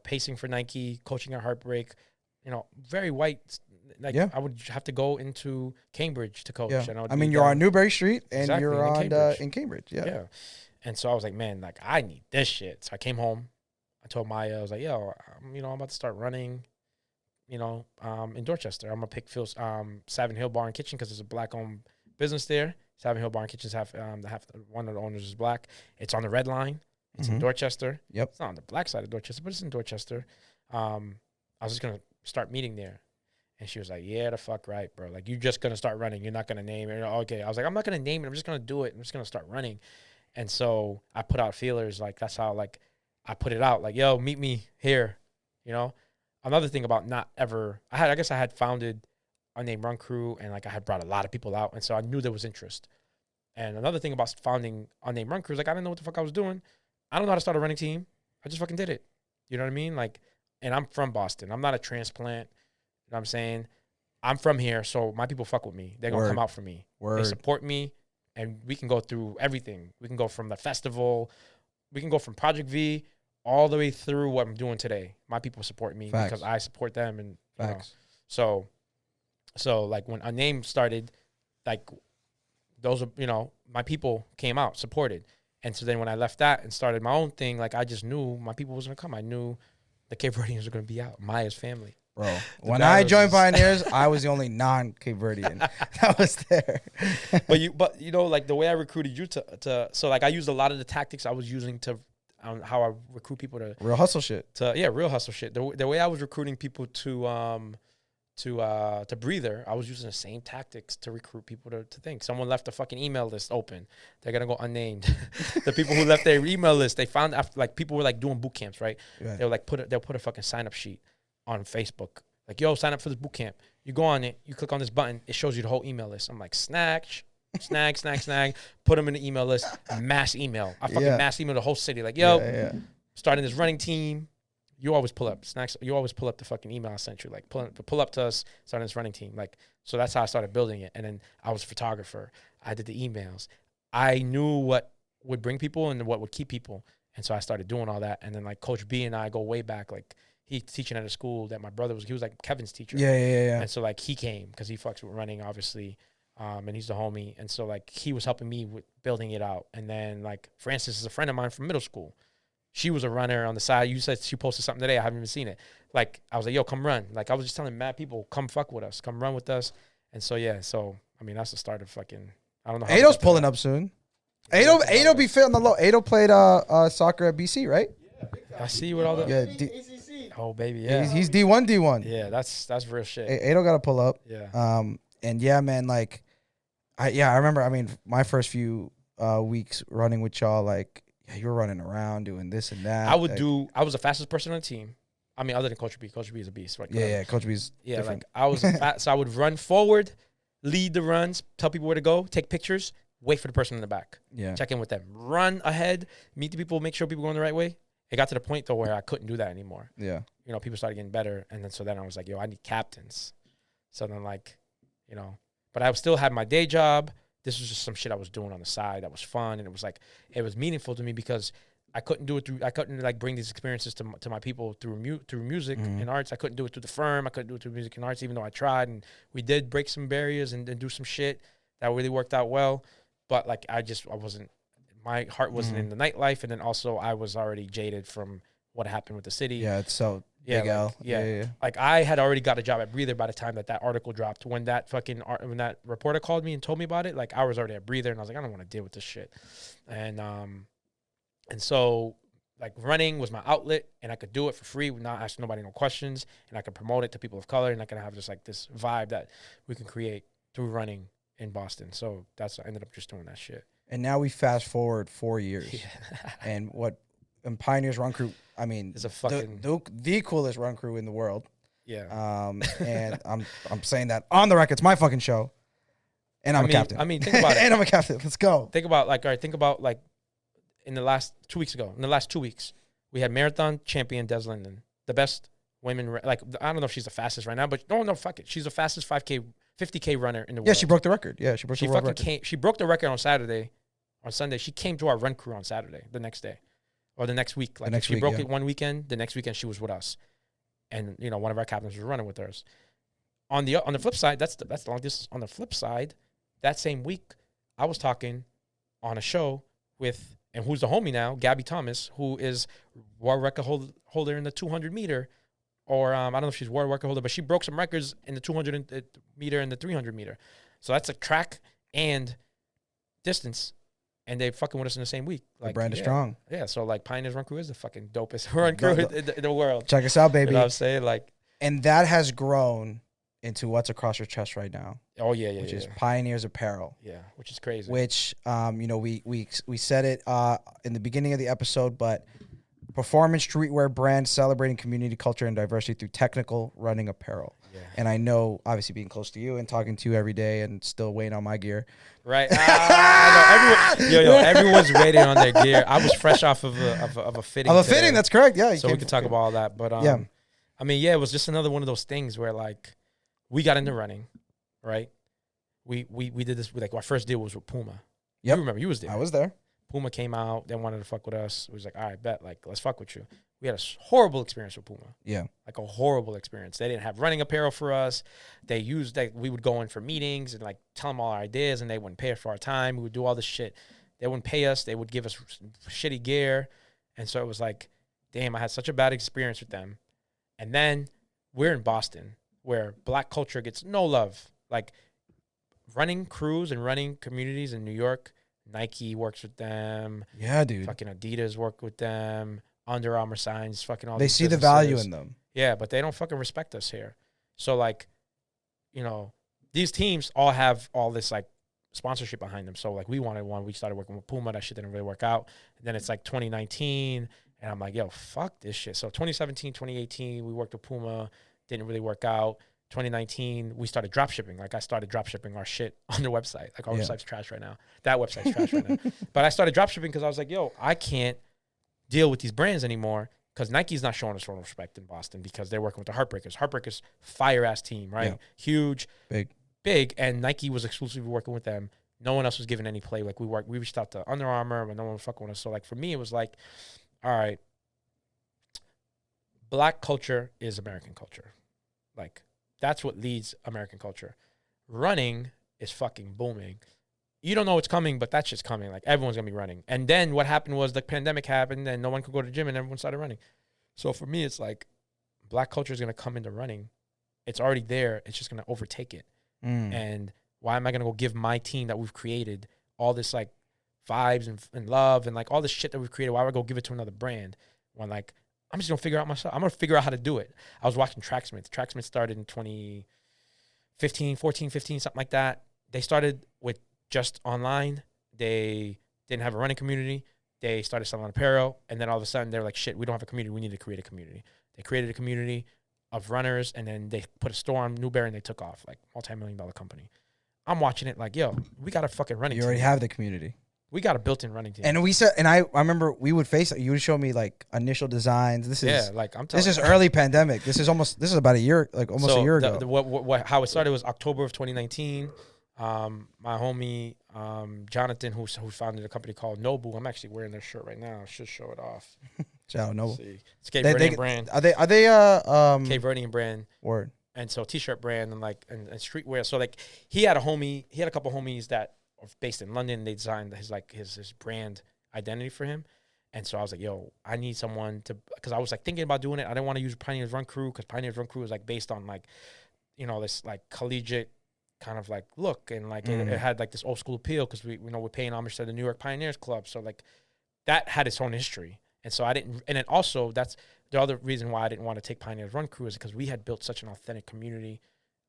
pacing for Nike, coaching at Heartbreak, you know, very white. Like, I would have to go into Cambridge to coach.
Yeah.
And
I mean, you're on Newbury Street, and you're on
Cambridge.
In Cambridge.
Yeah. And so I was like, man, like, I need this shit. So I came home. I told Maya, I was like, yo, you know, I'm about to start running, you know, in Dorchester. I'm going to pick Phil's Savin Hill Bar and Kitchen, because there's a black-owned business there. Savin Hill Bar and Kitchens one of the owners is black. It's on the Red Line. It's in Dorchester. Yep. It's not on the black side of Dorchester, but it's in Dorchester. I was just going to start meeting there. And she was like, yeah, the fuck right, bro. Like, you're just going to start running. You're not going to name it. Okay. I was like, I'm not going to name it. I'm just going to do it. I'm just going to start running. And so I put out feelers. Like, that's how, like, I put it out. Like, yo, meet me here, you know? Another thing about I guess I had founded Unnamed Run Crew, and, like, I had brought a lot of people out. And so I knew there was interest. And another thing about founding Unnamed Run Crew is, like, I didn't know what the fuck I was doing. I don't know how to start a running team. I just fucking did it. You know what I mean? Like, and I'm from Boston. I'm not a transplant. You know what I'm saying? I'm from here, so my people fuck with me. They're going to come out for me. They support me, and we can go through everything. We can go from the festival. We can go from Project V all the way through what I'm doing today. My people support me because I support them. And you know, so like, when Unnamed started, like, those are, you know, my people came out, supported. And so then when I left that and started my own thing, like, I just knew my people was going to come. I knew the Cape Verdeans were going to be out. Maya's family.
Bro, when I joined Pioneers, I was the only non-Cape Verdean that was there.
but you know, like, the way I recruited you so, like, I used a lot of the tactics I was using to how I recruit people to
real hustle shit.
Real hustle shit. The way I was recruiting people to Breather, I was using the same tactics to recruit people to think. Someone left a fucking email list open. They're going to go unnamed. The people who left their email list, they found, after, like, people were, like, doing boot camps, right? They were like, they'll put a fucking sign up sheet on Facebook. Like, yo, sign up for this boot camp. You go on it, you click on this button, it shows you the whole email list. I'm like, snag. Put them in the email list, mass email. I fucking mass email the whole city. Like, yo, starting this running team. You always pull up snacks. You always pull up the fucking email I sent you. Like, pull up to us, starting this running team. Like, so that's how I started building it. And then I was a photographer. I did the emails. I knew what would bring people and what would keep people. And so I started doing all that. And then, like, Coach B and I go way back. Like, he's teaching at a school that my brother he was like Kevin's teacher. Yeah. And so, like, he came because he fucks with running, obviously. And he's the homie. And so, like, he was helping me with building it out. And then, like, Frances is a friend of mine from middle school. She was a runner on the side. You said she posted something today. I haven't even seen it. Like, I was like, yo, come run. Like, I was just telling mad people, come fuck with us. Come run with us. And so, yeah. So, I mean, that's the start of fucking, I don't know.
Ado's pulling up soon. Ado be fit on the low. Ado played soccer at BC, right?
I see you with all the.
Yeah,
Oh baby, yeah.
he's D1, D1.
Yeah, that's real shit.
Ado got to pull up.
Yeah.
And yeah, man, like, I remember. I mean, my first few weeks running with y'all, like, yeah, you were running around doing this and that.
I was the fastest person on the team. I mean, other than Coach B. Coach B is a beast, right?
Yeah, Coach B's different.
Like I was so I would run forward, lead the runs, tell people where to go, take pictures, wait for the person in the back.
Yeah.
Check in with them. Run ahead, meet the people, make sure people are going the right way. It got to the point though where I couldn't do that anymore.
Yeah.
You know, people started getting better, and then I was like, yo, I need captains. So then like, you know, but I still had my day job. This was just some shit I was doing on the side that was fun, and it was like it was meaningful to me because I couldn't like bring these experiences to my people through music and arts. I couldn't do it through the firm. I couldn't do it through music and arts, even though I tried, and we did break some barriers and do some shit that really worked out well. But like I wasn't, my heart wasn't in the nightlife, and then also I was already jaded from what happened with the city.
Yeah, it's so big
like,
L.
Yeah. Like I had already got a job at Breather by the time that article dropped. When that reporter called me and told me about it, like I was already at Breather, and I was like, I don't want to deal with this shit. And so, like, running was my outlet, and I could do it for free, not ask nobody no questions, and I could promote it to people of color, and I could have just, like, this vibe that we can create through running in Boston. So I ended up just doing that shit.
And now we fast forward 4 years. Yeah. And Pioneers Run Crew, I mean,
it's a fucking...
the coolest run crew in the world.
Yeah.
And I'm saying that on the record. It's my fucking show. And I'm a captain.
I mean, think about it.
And I'm a captain. Let's go.
Think about, in the last 2 weeks, we had marathon champion Des Linden, the best women. Like, I don't know if she's the fastest right now, but no, fuck it. She's the fastest 5K, 50K runner in the world.
Yeah, she broke the record. Yeah, she broke the world record.
She broke the record on Saturday. On Sunday, she came to our run crew on Saturday, the next day, or the next week. Like, she broke it one weekend. The next weekend, she was with us, and you know, one of our captains was running with us. On the flip side, that's the long distance. On the flip side, that same week, I was talking on a show with. And who's the homie now? Gabby Thomas, who is world record holder in the 200 meter, or I don't know if she's world record holder, but she broke some records in the 200 meter and the 300 meter. So that's a track and distance, and they fucking with us in the same week. Like,
the brand is strong.
Yeah, so like Pioneers Run Crew is the fucking dopest run crew in the world.
Check us out, baby.
You know what I'm saying? Like, and
that has grown into what's across your chest right now.
Oh yeah,
which is Pioneers Apparel.
Yeah, which is crazy.
Which you know, we said it in the beginning of the episode, but performance streetwear brand celebrating community culture and diversity through technical running apparel. Yeah. And I know, obviously, being close to you and talking to you every day and still waiting on my gear.
Right. I know everyone's waiting on their gear. I was fresh off of a fitting.
Of a fitting, that's correct. Yeah.
So we could talk about all that. But
yeah.
I mean, yeah, it was just another one of those things where like we got into running, right? We did this, like our first deal was with Puma.
Yep.
You remember, you was there.
I was there.
Puma came out, they wanted to fuck with us. It was like, all right, bet, like, let's fuck with you. We had a horrible experience with Puma.
Yeah.
Like a horrible experience. They didn't have running apparel for us. We would go in for meetings and like tell them all our ideas, and they wouldn't pay us for our time. We would do all this shit. They wouldn't pay us. They would give us shitty gear. And so it was like, damn, I had such a bad experience with them. And then we're in Boston where black culture gets no love. Like running crews and running communities in New York, Nike works with them.
Yeah, dude.
Fucking Adidas work with them. Under Armour signs fucking all
they
these
see
businesses.
The value in them.
Yeah, but they don't fucking respect us here. So like, you know, these teams all have all this like sponsorship behind them. So like we wanted one. We started working with Puma. That shit didn't really work out. And then it's like 2019 and I'm like, yo, fuck this shit. So 2017, 2018, we worked with Puma. Didn't really work out. 2019, we started drop shipping. Like I started drop shipping our shit on their website. Like our website's trash right now. That website's trash right now. But I started drop shipping because I was like, yo, I can't deal with these brands anymore because Nike's not showing us real respect in Boston because they're working with the Heartbreakers. Heartbreakers, fire-ass team, right? Yeah. Huge. Big. And Nike was exclusively working with them. No one else was giving any play. Like we reached out to Under Armour, but no one was fucking with us. So like for me, it was like, all right, black culture is American culture. Like, that's what leads American culture. Running is fucking booming. You don't know what's coming, but that's just coming. Like, everyone's going to be running. And then what happened was the pandemic happened, and no one could go to the gym, and everyone started running. So for me, it's like black culture is going to come into running. It's already there. It's just going to overtake it. And why am I going to go give my team that we've created all this, like, vibes and love and, like, all this shit that we've created? Why would I go give it to another brand when, like, I'm just gonna figure out myself. I'm gonna figure out how to do it. I was watching Tracksmith. Tracksmith started in 2015, 14, 15, something like that. They started with just online. They didn't have a running community. They started selling apparel, and then all of a sudden they're like, shit, we don't have a community. We need to create a community. They created a community of runners, and then they put a store on Newberry, and they took off, like multi-million-dollar company. I'm watching it like, yo, we got a fucking running team.
You already have the community.
We got a built-in running team.
And we said, and I remember we would face it. You would show me like initial designs. This is
like I'm telling
this is early pandemic. This is about a year, like almost a year ago.
How it started was October of 2019. My homie Jonathan, who founded a company called Nobu. I'm actually wearing their shirt right now. I should show it off.
Shout out Nobu.
It's Cape Verdean brand.
Are they
Cape Verdean brand.
Word.
And so t-shirt brand and like and streetwear. So like he had a couple homies that are based in London. They designed his brand identity for him. And so I was like, yo, I need someone to, because I was like thinking about doing it. I didn't want to use Pioneers Run Crew because Pioneers Run Crew was like based on like, you know, this like collegiate kind of like look, and like it had like this old school appeal because we're paying homage to the New York Pioneers Club. So like that had its own history. And so I didn't, and then also that's the other reason why I didn't want to take Pioneers Run Crew is because we had built such an authentic community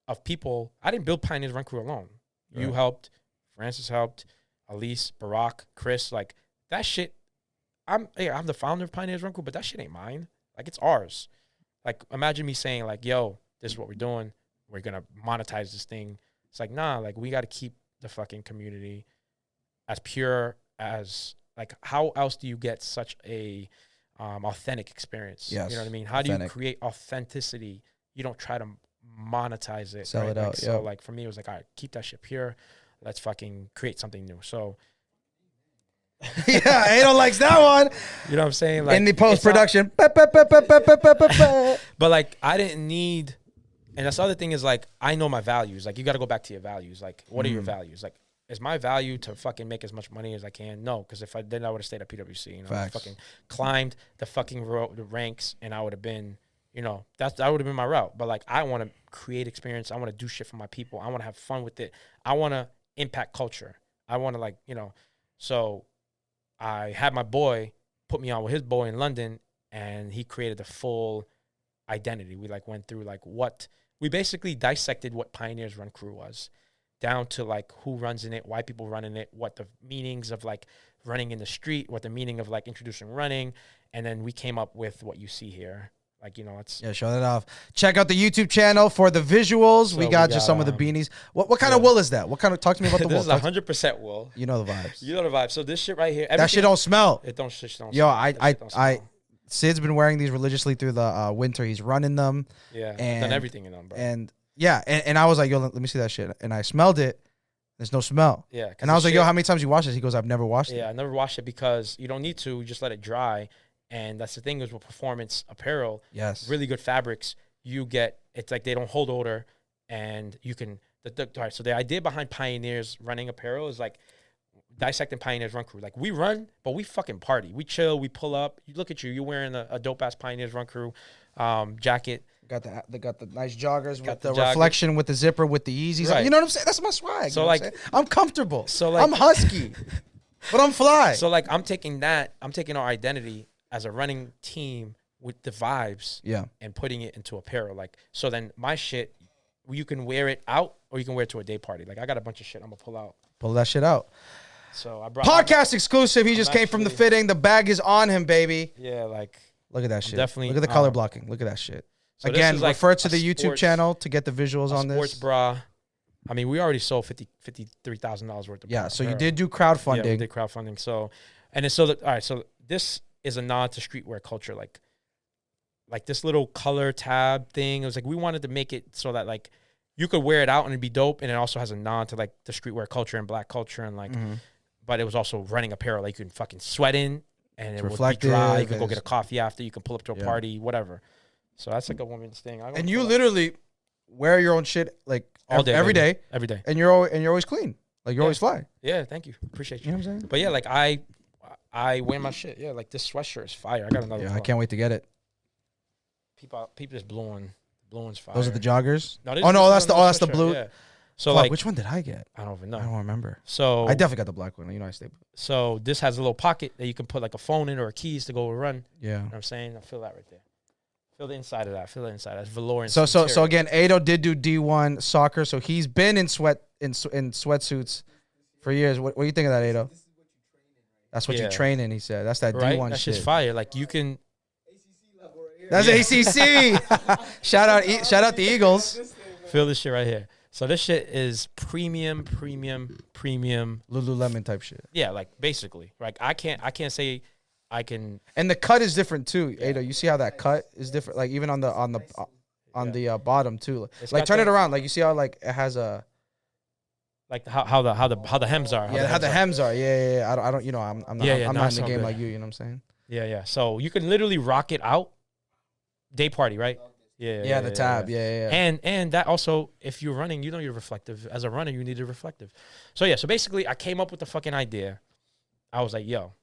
of people. I didn't build Pioneers Run Crew alone. Right. You helped, Francis helped, Elise, Barack, Chris, like that shit. I'm the founder of Pioneers Run Crew, but that shit ain't mine. Like it's ours. Like imagine me saying like, yo, this is what we're doing. We're going to monetize this thing. It's like, nah, like we got to keep the fucking community as pure as, like, how else do you get such a authentic experience?
Yes,
you know what I mean? How do you create authenticity? You don't try to monetize it.
Sell it out.
So, like, for me, it was like, all right, keep that shit pure. Let's fucking create something new. So,
yeah, Ado likes that one.
You know what I'm saying? Like,
in the post-production.
But, like, I didn't need, and that's the other thing is, like, I know my values. Like, you got to go back to your values. Like, what are your values? Like, is my value to fucking make as much money as I can? No, because if I did, I would have stayed at PwC. You know, I fucking climbed the fucking the ranks, and I would have been, you know, that would have been my route. But like, I want to create experience. I want to do shit for my people. I want to have fun with it. I want to impact culture. I want to, like, you know, so I had my boy put me on with his boy in London, and he created the full identity. We like went through like we basically dissected what Pioneers Run Crew was, down to like who runs in it, why people run in it, what the meanings of like running in the street, what the meaning of like introducing running, and then we came up with what you see here. Like, you know, it's
show that off. Check out the YouTube channel for the visuals. So we got just some of the beanies. What kind of wool is that? What kind of, talk to me about the wool.
This is 100% wool.
You know the vibes.
You know the vibes. So this shit right here,
that shit don't smell.
It don't smell.
Yo, Sid's been wearing these religiously through the winter. He's running them.
Yeah, and done everything in them, bro.
And yeah, and I was like, yo, let me see that shit. And I smelled it. There's no smell.
Yeah.
And I was like, yo, how many times you wash this? He goes, I've never washed it.
Yeah, I never washed it because you don't need to. You just let it dry. And that's the thing is with performance apparel.
Yes.
Really good fabrics. You get, it's like they don't hold odor, and you can, all right, so the idea behind Pioneers running apparel is like dissecting Pioneers Run Crew. Like, we run, but we fucking party. We chill, we pull up. You look at you're wearing a dope-ass Pioneers Run Crew jacket.
They got the nice joggers with the reflection, with the zipper, with the Yeezys. Right. You know what I'm saying? That's my swag.
So like,
I'm comfortable.
So like,
I'm husky, but I'm fly.
So like, I'm taking our identity as a running team with the vibes, and putting it into apparel. Like, so then my shit, you can wear it out or you can wear it to a day party. Like, I got a bunch of shit I'm gonna pull out.
Pull that shit out.
So I brought
podcast exclusive. He just came from the fitting. The bag is on him, baby.
Yeah, like,
look at that shit.
Definitely.
Look at the color blocking. Look at that shit.
So
again,
like
refer to the YouTube channel to get the visuals on this.
Sports bra. I mean, we already sold $53,000 worth of.
Yeah, so you did do crowdfunding.
Yeah, we did crowdfunding. So, and it's so that, all right. So this is a nod to streetwear culture, like this little color tab thing. It was like we wanted to make it so that like you could wear it out and it'd be dope, and it also has a nod to like the streetwear culture and black culture, and like, but it was also running apparel like you can fucking sweat in, and it would be dry. You could go get a coffee after. You can pull up to a party, whatever. So that's like a woman's thing.
And you literally wear your own shit like
all day,
every day, and you're always clean. Like you're always fly.
Yeah, thank you. Appreciate you.
You know what I'm saying?
But yeah, like I wear my shit. Yeah, like this sweatshirt is fire. I got another one.
I can't wait to get it.
People just blowing's fire.
Those are the joggers?
No,
that's the blue.
Yeah. So
Fuck,
like,
which one did I get?
I don't even
I
know.
don't remember.
So
I definitely got the black one. You know, I stayed.
So this has a little pocket that you can put like a phone in or a keys to go run.
Yeah.
You know what I'm saying? I feel that right there. Feel the inside of that. Feel the inside. That's velour. And
So again, Ado did do D1 soccer, so he's been in sweatsuits for years. What do you think of that, Ado? That's what you train in. He said. That's that
right?
D1
That's
shit.
just fire. Like you can.
That's ACC. shout out the Eagles.
Feel this shit right here. So this shit is premium.
Lululemon type shit.
Yeah, like basically. Like I can't say I can.
And the cut is different too, Ado. You see how that cut is different? Like even on the bottom too. Like turn it around. Like you see how like it has a.
Like how the hems are.
Yeah, how the hems are. Yeah. I don't. You know, I'm not. I'm not in the game
good.
like you. You know what I'm saying?
Yeah. So you can literally rock it out. Day party, right? Yeah.
The tab. Yeah.
And that also, if you're running, you know you're reflective. As a runner, you need a reflective. So yeah. So basically, I came up with the fucking idea. I was like, yo,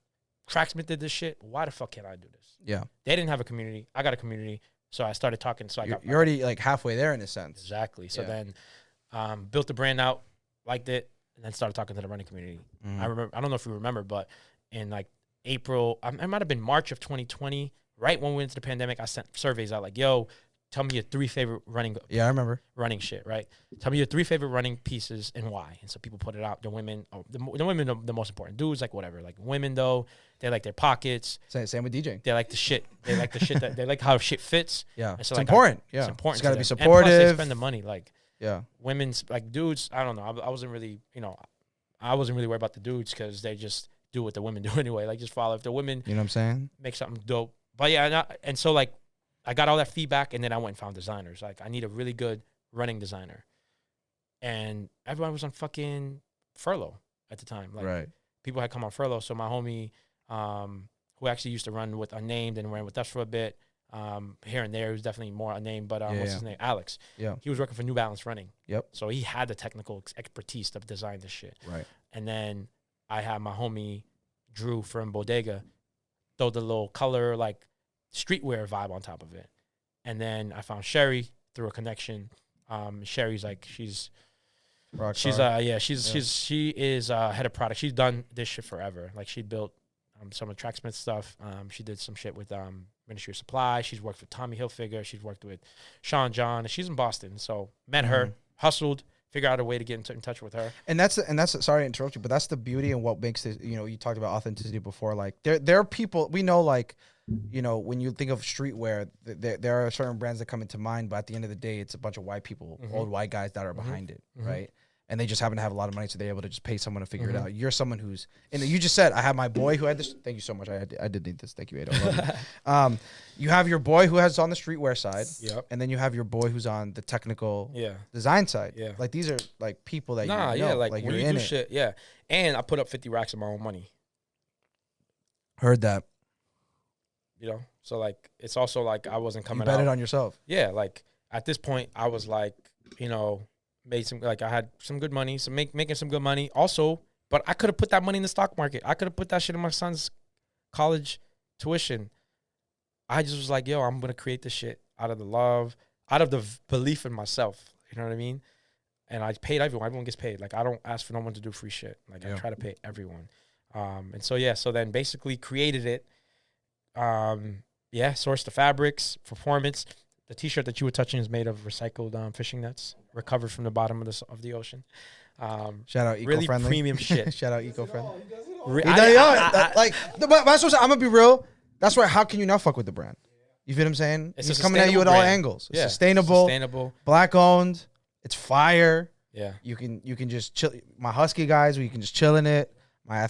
Tracksmith did this shit. Why the fuck can't I do this?
Yeah.
They didn't have a community. I got a community. So I started talking. So
You're already like halfway there in a sense.
Exactly. So then, built the brand out, liked it, and then started talking to the running community. I remember. I don't know if you remember, but in like April, it might have been March of 2020, right when we went into the pandemic. I sent surveys out like, "Yo, tell me your 3 favorite running."
Yeah, I remember
running shit. Right. Tell me your 3 favorite running pieces and why. And so people put it out. The women, the women, are the most important. Dudes, like whatever. Like women though, they like their pockets.
Same with DJing.
They like the shit. They like the shit that they like how shit fits.
Yeah,
and so
it's
like
important.
It's important.
It's got to be
them.
supportive.
And plus they spend the money. Like.
Yeah.
Women's like dudes, I don't know. I wasn't really, I wasn't really worried about the dudes because they just do what the women do anyway. Like just follow if the women,
you know what I'm saying,
make something dope. But yeah, and so like I got all that feedback, and then I went and found designers. Like I need a really good running designer, and everyone was on fucking furlough at the time. Like
right.
People had come on furlough. So my homie, who actually used to run with Unnamed and ran with us for a bit. Here and there, he was definitely more unnamed, but what's his name? Alex.
Yeah.
He was working for New Balance Running.
Yep.
So he had the technical expertise to design this shit.
Right.
And then I had my homie Drew from Bodega throw the little color like streetwear vibe on top of it. And then I found Sherry through a connection. Sherry's like she is head of product. She's done this shit forever. Like she built some of Tracksmith stuff. She did some shit with Ministry of Supply. She's worked with Tommy Hilfiger. She's worked with Sean John. And she's in Boston. So met her, hustled, figured out a way to get in touch with her.
And that's sorry to interrupt you, but that's the beauty and what makes this. You talked about authenticity before. Like there are people we know. Like when you think of streetwear, there are certain brands that come into mind. But at the end of the day, it's a bunch of white people, old white guys that are behind it, right? And they just happen to have a lot of money, so they're able to just pay someone to figure it out. You're someone who's, and you just said, I have my boy who had this. Thank you so much. I did need this. Thank you, Ado. Love you. You have your boy who has on the streetwear side.
Yep.
And then you have your boy who's on the technical design side.
Yeah.
Like these are like people that
like
you're
when you
in
do
it.
shit, yeah. And I put up 50 racks of my own money.
Heard that.
So like it's also like I wasn't coming
You bet
out.
it on yourself.
Yeah, like at this point I was like, made some, like I had some good money, making some good money also, but I could have put that money in the stock market. I could have put that shit in my son's college tuition. I just was like, yo, I'm going to create this shit out of the love, out of the belief in myself. You know what I mean? And I paid everyone. Everyone gets paid. Like I don't ask for no one to do free shit. Like I try to pay everyone. And so, so then basically created it. Sourced the fabrics, performance. The T-shirt that you were touching is made of recycled fishing nets, recovered from the bottom of the ocean.
Shout out
really
eco-friendly.
Premium shit.
Shout out eco-friendly.
I'm
gonna be real. That's why. How can you not fuck with the brand? You feel what I'm saying? It's coming at you at all angles. It's sustainable, black owned. It's fire.
Yeah.
You can just chill. My husky guys, you can just chill in it. My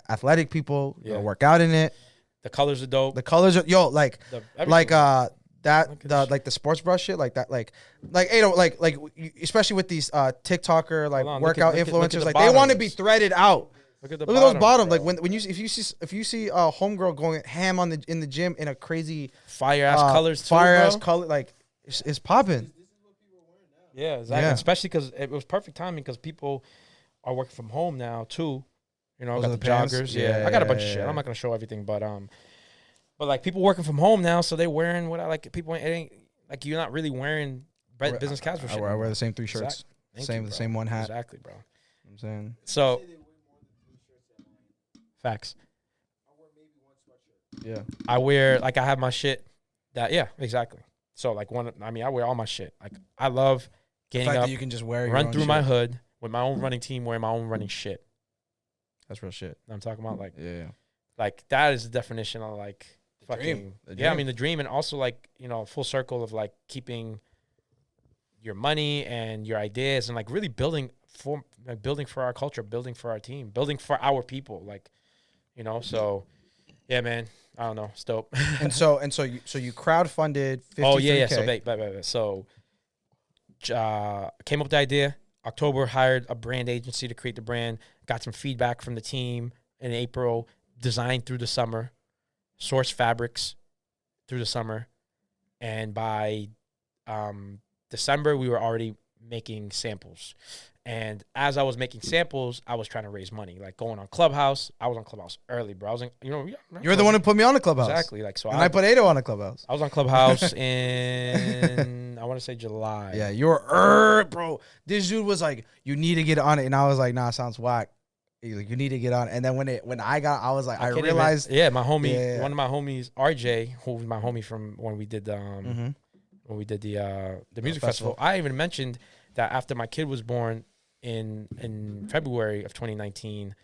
athletic people, work out in it.
The colors are dope.
The colors are the sports brush shit especially with these TikToker workout influencers, they want to be threaded out. Look at those bottom. Like when you if you see a homegirl going ham in the gym in a crazy
fire ass colors,
color, like it's popping.
Yeah, exactly. Yeah. Especially because it was perfect timing because people are working from home now too. I got the joggers. Yeah, I got a bunch of shit. I'm not gonna show everything, but like people working from home now, so they're wearing what I like. People, it ain't like you're not really wearing business casual shit.
I wear the same 3 shirts.
Thank
Same
you,
the
bro.
same one hat.
Exactly, bro.
I'm saying.
So facts.
Yeah.
I wear like I have my shit that exactly. So like I wear all my shit. Like I love
The
getting
fact
up,
that you can just wear your
run
own
through
shit.
my hood with my own running team, wearing my own running shit.
That's real shit.
You know what I'm talking about like
Yeah.
like that is the definition of like fucking
dream. The
yeah. I
dream.
mean the dream, and also like full circle of like keeping your money and your ideas and like really building for our culture, building for our team, building for our people, like so yeah, man. I don't know. It's dope.
And so you crowdfunded 53K.
Oh yeah. So so came up with the idea. October, hired a brand agency to create the brand. Got some feedback from the team in April. Designed through the summer. Sourced fabrics through the summer, and by December we were already making samples. And as I was making samples, I was trying to raise money, like going on Clubhouse. I was on Clubhouse early, bro. I was in,
You're the one who put me on the Clubhouse.
Exactly. Like, so
I put Ado on the Clubhouse.
I was on Clubhouse in, I want to say July.
Yeah, you were, bro. This dude was like, you need to get on it. And I was like, nah, sounds whack. He's like, you need to get on it. And then when I got, I was like, I realized.
My homie, one of my homies, RJ, who was my homie from when we did the music festival. I even mentioned that after my kid was born in February of 2019,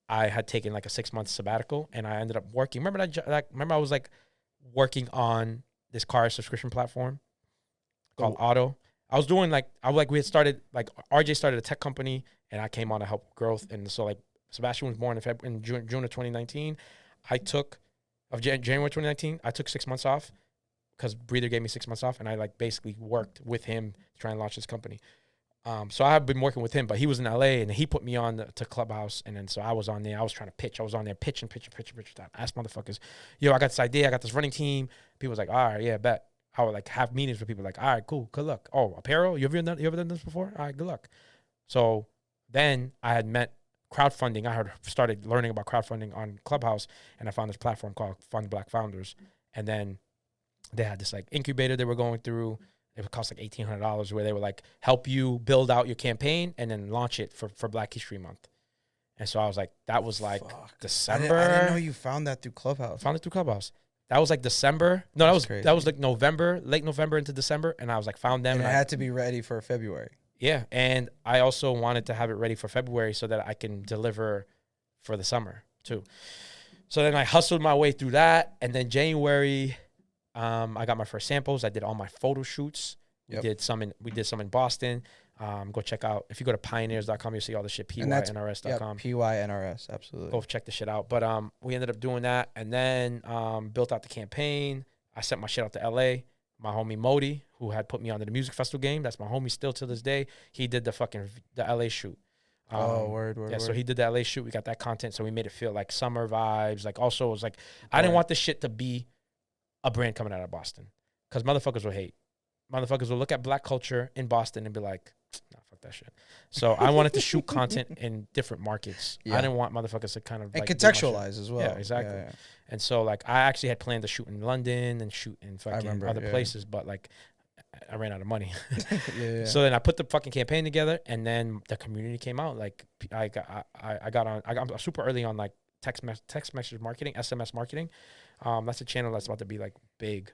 I had taken like a 6-month sabbatical, and I ended up working. Remember I was like working on this car subscription platform called Auto. I was doing we had started, like RJ started a tech company, and I came on to help growth. And so like Sebastian was born in June of 2019. January 2019, I took 6 months off because Breather gave me 6 months off, and I like basically worked with him to try and launch this company. So I have been working with him, but he was in LA, and he put me on to Clubhouse. And then so I was on there. I was trying to pitch. I was on there pitching. Ask motherfuckers, yo, I got this idea. I got this running team. People was like, all right, yeah, bet. I would like have meetings with people like, all right, cool, good luck. Oh, Apparel, you ever done this before? All right, good luck. So then I had met crowdfunding. I had started learning about crowdfunding on Clubhouse, and I found this platform called Fund Black Founders. And then they had this like incubator they were going through. It would cost like $1,800, where they would like help you build out your campaign and then launch it for Black History Month. And so I was like, that was like December.
I didn't know you found that through Clubhouse.
Found it through Clubhouse. That was like December. No, that was like November, late November into December. And I was like, found them.
And it had to be ready for February.
Yeah. And I also wanted to have it ready for February so that I can deliver for the summer too. So then I hustled my way through that. And then January, I got my first samples. I did all my photo shoots. We did some in Boston. Go check out, if you go to pioneers.com, you'll see all the shit, pynrs.com.
PYNRS, absolutely.
Go check the shit out. But we ended up doing that, and then built out the campaign. I sent my shit out to LA. My homie Modi, who had put me onto the music festival game, that's my homie still to this day. He did the LA shoot.
Word.
So he did the LA shoot. We got that content, so we made it feel like summer vibes. Like also, it was like, I didn't want this shit to be a brand coming out of Boston, because motherfuckers will hate. Motherfuckers will look at Black culture in Boston and be like, nah, fuck that shit. So I wanted to shoot content in different markets. Yeah. I didn't want motherfuckers to kind of
and like contextualize as well.
Yeah, exactly. Yeah. And so like I actually had planned to shoot in London and shoot in fucking other places, but like I ran out of money. So then I put the fucking campaign together, and then the community came out. Like I got super early on like text message marketing, SMS marketing. That's a channel that's about to be like big.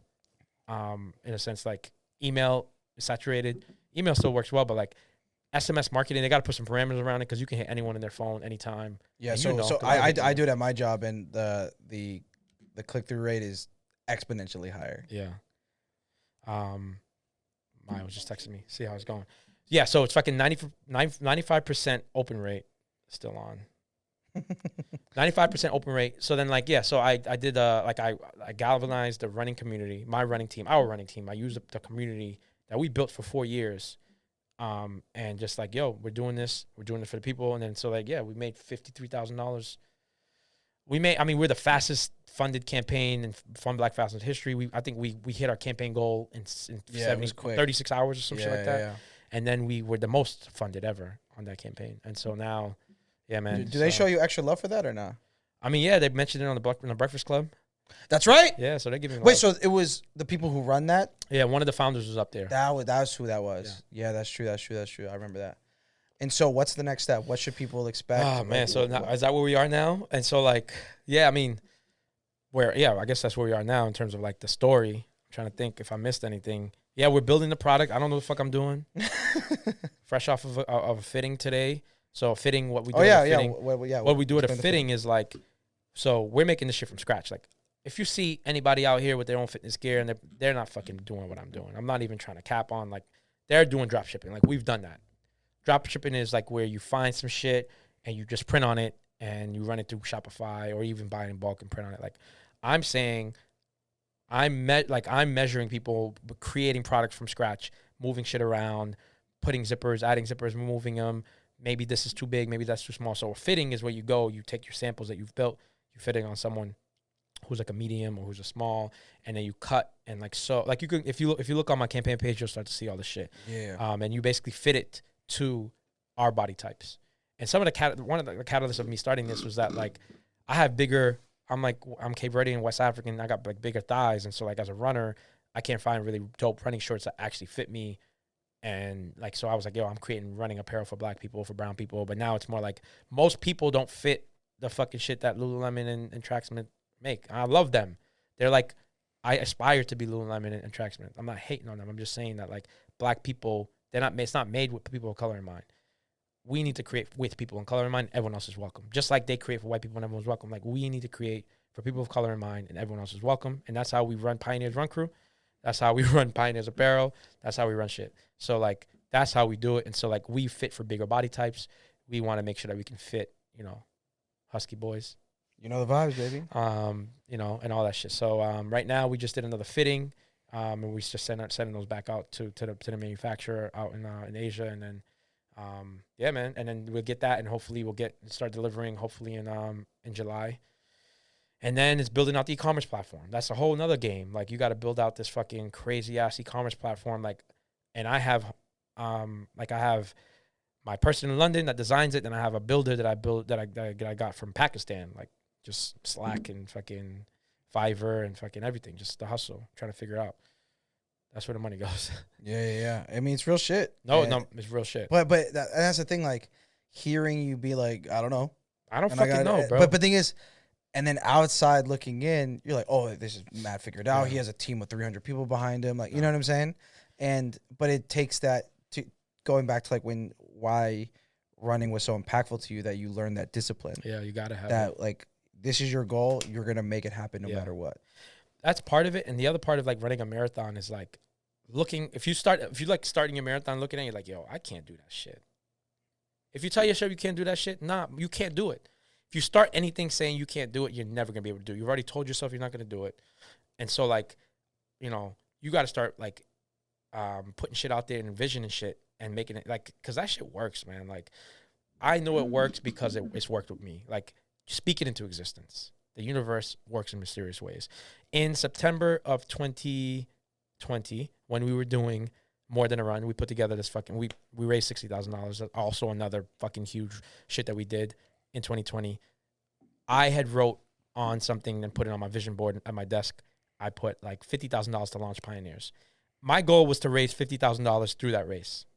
In a sense, like email is saturated. Email still works well, but like SMS marketing, they got to put some parameters around it, because you can hit anyone in their phone anytime.
Yeah, so I do it at my job, and the click through rate is exponentially higher.
Yeah. Maya was just texting me, see how it's going. Yeah, so it's fucking 95% open rate still on. 95% open rate. So then like, yeah, so I did I galvanized the running community, my running team, our running team. I used the community that we built for 4 years. And just like, yo, we're doing this for the people. And then so like, yeah, we made $53,000. We're the fastest funded campaign in Fund Black Founders history. I think we hit our campaign goal in 36 hours or some shit like that. Yeah. And then we were the most funded ever on that campaign. And so now, yeah, man.
Do they show you extra love for that or not?
I mean, yeah, they mentioned it on the Breakfast Club.
That's right.
Yeah, so they're giving.
Wait, so it was the people who run that?
yeah, one of the founders was up there.
That's who that was. Yeah, that's true. I remember that. And so, what's the next step? What should people expect?
Oh man, so now, is that where we are now? And so like, yeah, I mean, I guess that's where we are now in terms of like the story. I'm trying to think if I missed anything. Yeah, we're building the product. I don't know what the fuck I'm doing. Fresh off of a fitting today. So fitting, what we do at a fitting. What we do at a fitting is like, so we're making this shit from scratch. Like, if you see anybody out here with their own fitness gear and they're not fucking doing what I'm doing. I'm not even trying to cap on, like, they're doing drop shipping. Like, we've done that. Drop shipping is like where you find some shit and you just print on it and you run it through Shopify or even buy it in bulk and print on it. Like, I'm saying, I'm measuring people, creating products from scratch, moving shit around, putting zippers, adding zippers, moving them. Maybe this is too big, maybe that's too small. So a fitting is where you go, you take your samples that you've built, you fit it on someone who's like a medium or who's a small, and then you cut and like so. Like you could, if you look on my campaign page, you'll start to see all this shit.
Yeah.
And you basically fit it to our body types. And some of one of the catalysts of me starting this was that like I have bigger. I'm Cape Verdean, West African. I got like bigger thighs, and so like as a runner, I can't find really dope running shorts that actually fit me. And like so, I was like, yo, I'm creating running apparel for black people, for brown people. But now it's more like most people don't fit the fucking shit that Lululemon and Tracksmith make. I love them. They're like, I aspire to be Lululemon and Tracksmith. I'm not hating on them. I'm just saying that like black people, it's not made with people of color in mind. We need to create with people of color in mind. Everyone else is welcome. Just like they create for white people and everyone's welcome. Like we need to create for people of color in mind and everyone else is welcome. And that's how we run Pioneers Run Crew. That's how we run Pioneers Apparel. That's how we run shit. So like that's how we do it. And so like we fit for bigger body types. We want to make sure that we can fit, husky boys.
You know the vibes, baby.
And all that shit. So right now we just did another fitting, and we just sending those back out to the manufacturer out in Asia, and then yeah, man, and then we'll get that, and hopefully we'll start delivering hopefully in July, and then it's building out the e-commerce platform. That's a whole nother game. Like you got to build out this fucking crazy ass e-commerce platform. Like, and I have my person in London that designs it, and I have a builder that I got from Pakistan, like. Just Slack and fucking Fiverr and fucking everything. Just the hustle. Trying to figure out. That's where the money goes.
Yeah. I mean, it's real shit.
No, it's real shit.
But that's the thing. Like, hearing you be like, I don't know.
I don't fucking know, bro.
But the thing is, and then outside looking in, you're like, oh, this is mad figured out. Yeah. He has a team of 300 people behind him. Like, you know what I'm saying? But it takes that to going back to like why running was so impactful to you, that you learned that discipline.
Yeah, you gotta have
that.
It.
Like, this is your goal. You're gonna make it happen no matter what.
That's part of it, and the other part of like running a marathon is like looking. If you like starting your marathon, looking at it, you're like, yo, I can't do that shit. If you tell yourself you can't do that shit, nah, you can't do it. If you start anything saying you can't do it, you're never gonna be able to do it. You've already told yourself you're not gonna do it, and so like, you got to start like putting shit out there and envisioning shit and making it like, because that shit works, man. Like, I know it works because it's worked with me. Like. Speak it into existence. The universe works in mysterious ways. In September of 2020, when we were doing More Than a Run, we put together this we raised $60,000. Also another fucking huge shit that we did in 2020. I had wrote on something and put it on my vision board at my desk. I put like $50,000 to launch Pioneers. My goal was to raise $50,000 through that race.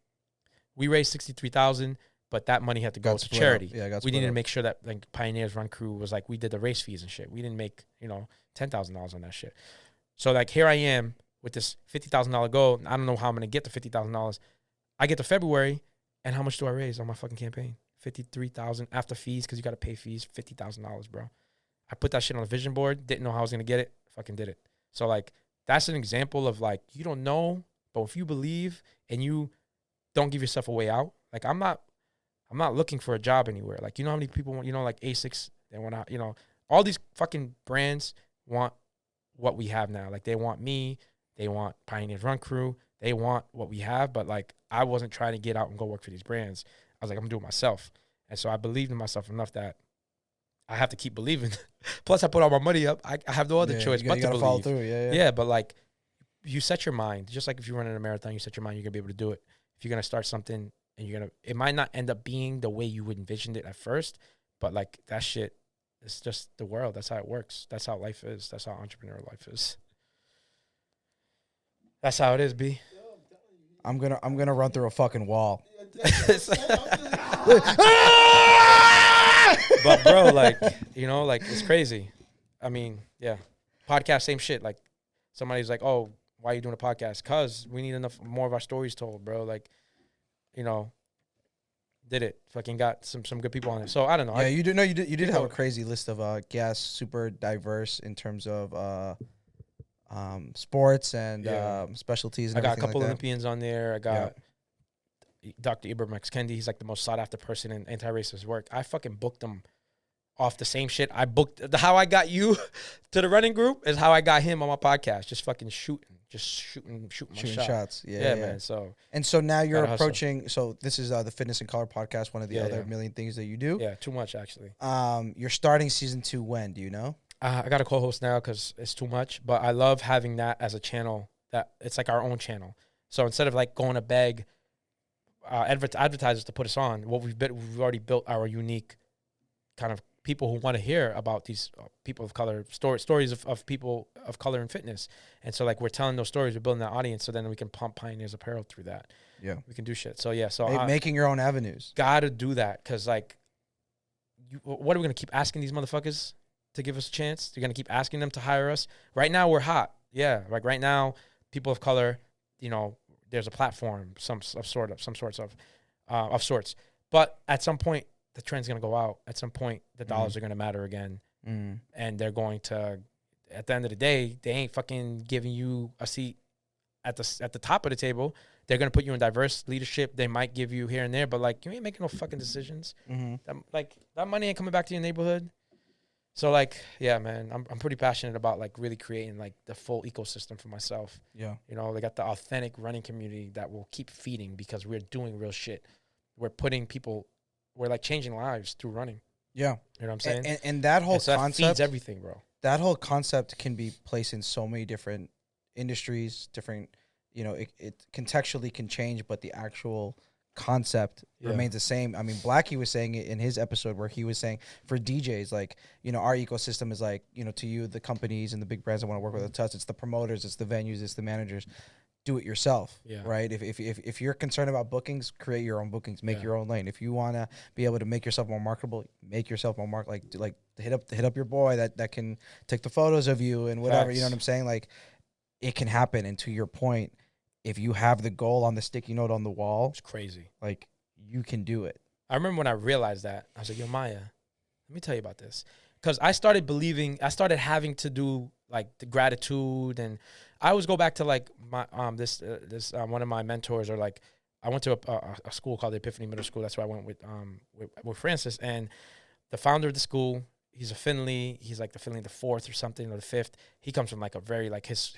We raised $63,000. But that money had to go to charity.
Yeah,
we needed to make sure that like Pioneers Run Crew was like, we did the race fees and shit. We didn't make, $10,000 on that shit. So like here I am with this $50,000 goal. I don't know how I'm gonna get the $50,000. I get to February, and how much do I raise on my fucking campaign? $53,000 after fees, because you got to pay fees. $50,000, bro. I put that shit on a vision board. Didn't know how I was gonna get it. Fucking did it. So like that's an example of like, you don't know, but if you believe and you don't give yourself a way out, like I'm not looking for a job anywhere. Like, you know how many people want, like Asics, they want to, all these fucking brands want what we have now. Like, they want me, they want Pioneers Run Crew, they want what we have, but like, I wasn't trying to get out and go work for these brands. I was like, I'm gonna do it myself. And so I believed in myself enough that I have to keep believing. Plus, I put all my money up. I have no other choice but to believe.
Follow through.
Yeah, but like, you set your mind. Just like if you're running a marathon, you set your mind, you're gonna be able to do it. If you're gonna start something, and it might not end up being the way you envisioned it at first, but like that shit, it's just the world. That's how it works. That's how life is. That's how entrepreneurial life is. That's how it is, B.
I'm gonna run through a fucking wall.
But bro, like, you know, like it's crazy. I mean, yeah. Podcast, same shit. Like somebody's like, oh, why are you doing a podcast? Cause we need enough more of our stories told, bro. Like, you know, did it. Fucking got some good people on it. So I don't know.
Yeah, you did have a crazy list of guests, super diverse in terms of sports and specialties and
I got a
everything
couple
like that.
Olympians on there. I got Dr. Ibram X. Kendi. He's like the most sought after person in anti-racist work. I fucking booked him off the same shit. I booked how I got you to the running group is how I got him on my podcast. Just fucking shooting my shot.
Shots.
Yeah, man.
So now you're
Gotta hustle.
approaching. So this is the Fitness and Color podcast, one of the other million things that you do.
Yeah, too much actually.
You're starting season 2 when? Do you know?
I got a co-host now because it's too much, but I love having that as a channel. That it's like our own channel. So instead of like going to beg advertisers to put us on, we've already built our unique kind of people who want to hear about these people of color stories of people of color in fitness. And so like we're telling those stories, we're building that audience, so then we can pump Pioneers Apparel through that.
Yeah,
we can do shit. So yeah, so
making your own avenues.
Gotta do that because like, what are we gonna keep asking these motherfuckers to give us a chance? You're gonna keep asking them to hire us. Right now we're hot. Yeah, like right now, people of color, you know, there's a platform, some sorts. But at some point, the trend's gonna go out. At some point, the dollars are gonna matter again, and they're going to. At the end of the day, they ain't fucking giving you a seat at the top of the table. They're gonna put you in diverse leadership. They might give you here and there, but like you ain't making no fucking decisions. That money ain't coming back to your neighborhood. So like, yeah, man, I'm pretty passionate about like really creating like the full ecosystem for myself.
Yeah,
you know, they got the authentic running community that will keep feeding because we're doing real shit. We're like changing lives through running.
Yeah,
you know what I'm saying.
And that whole
so
concept
that feeds everything, bro.
That whole concept can be placed in so many different industries, different. You know, it contextually can change, but the actual concept remains the same. I mean, Blackie was saying it in his episode where he was saying for DJs, like, you know, our ecosystem is like, you know, to you, the companies and the big brands that want to work with us, it's the promoters, it's the venues, it's the managers. Do it yourself, right? If you're concerned about bookings, create your own bookings, make your own lane. If you want to be able to make yourself more marketable, make yourself more like hit up your boy that can take the photos of you and whatever. You know what I'm saying? Like, it can happen. And to your point, if you have the goal on the sticky note on the wall,
it's crazy.
Like, you can do it.
I remember when I realized that, I was like, yo, Maya, let me tell you about this. Because I started having to do like the gratitude, and I always go back to like my this one of my mentors, or like I went to a school called the Epiphany Middle School. That's where I went with Francis, and the founder of the school, he's a Finley. He's like the Finley the 4th or something, or the 5th. He comes from like a very like his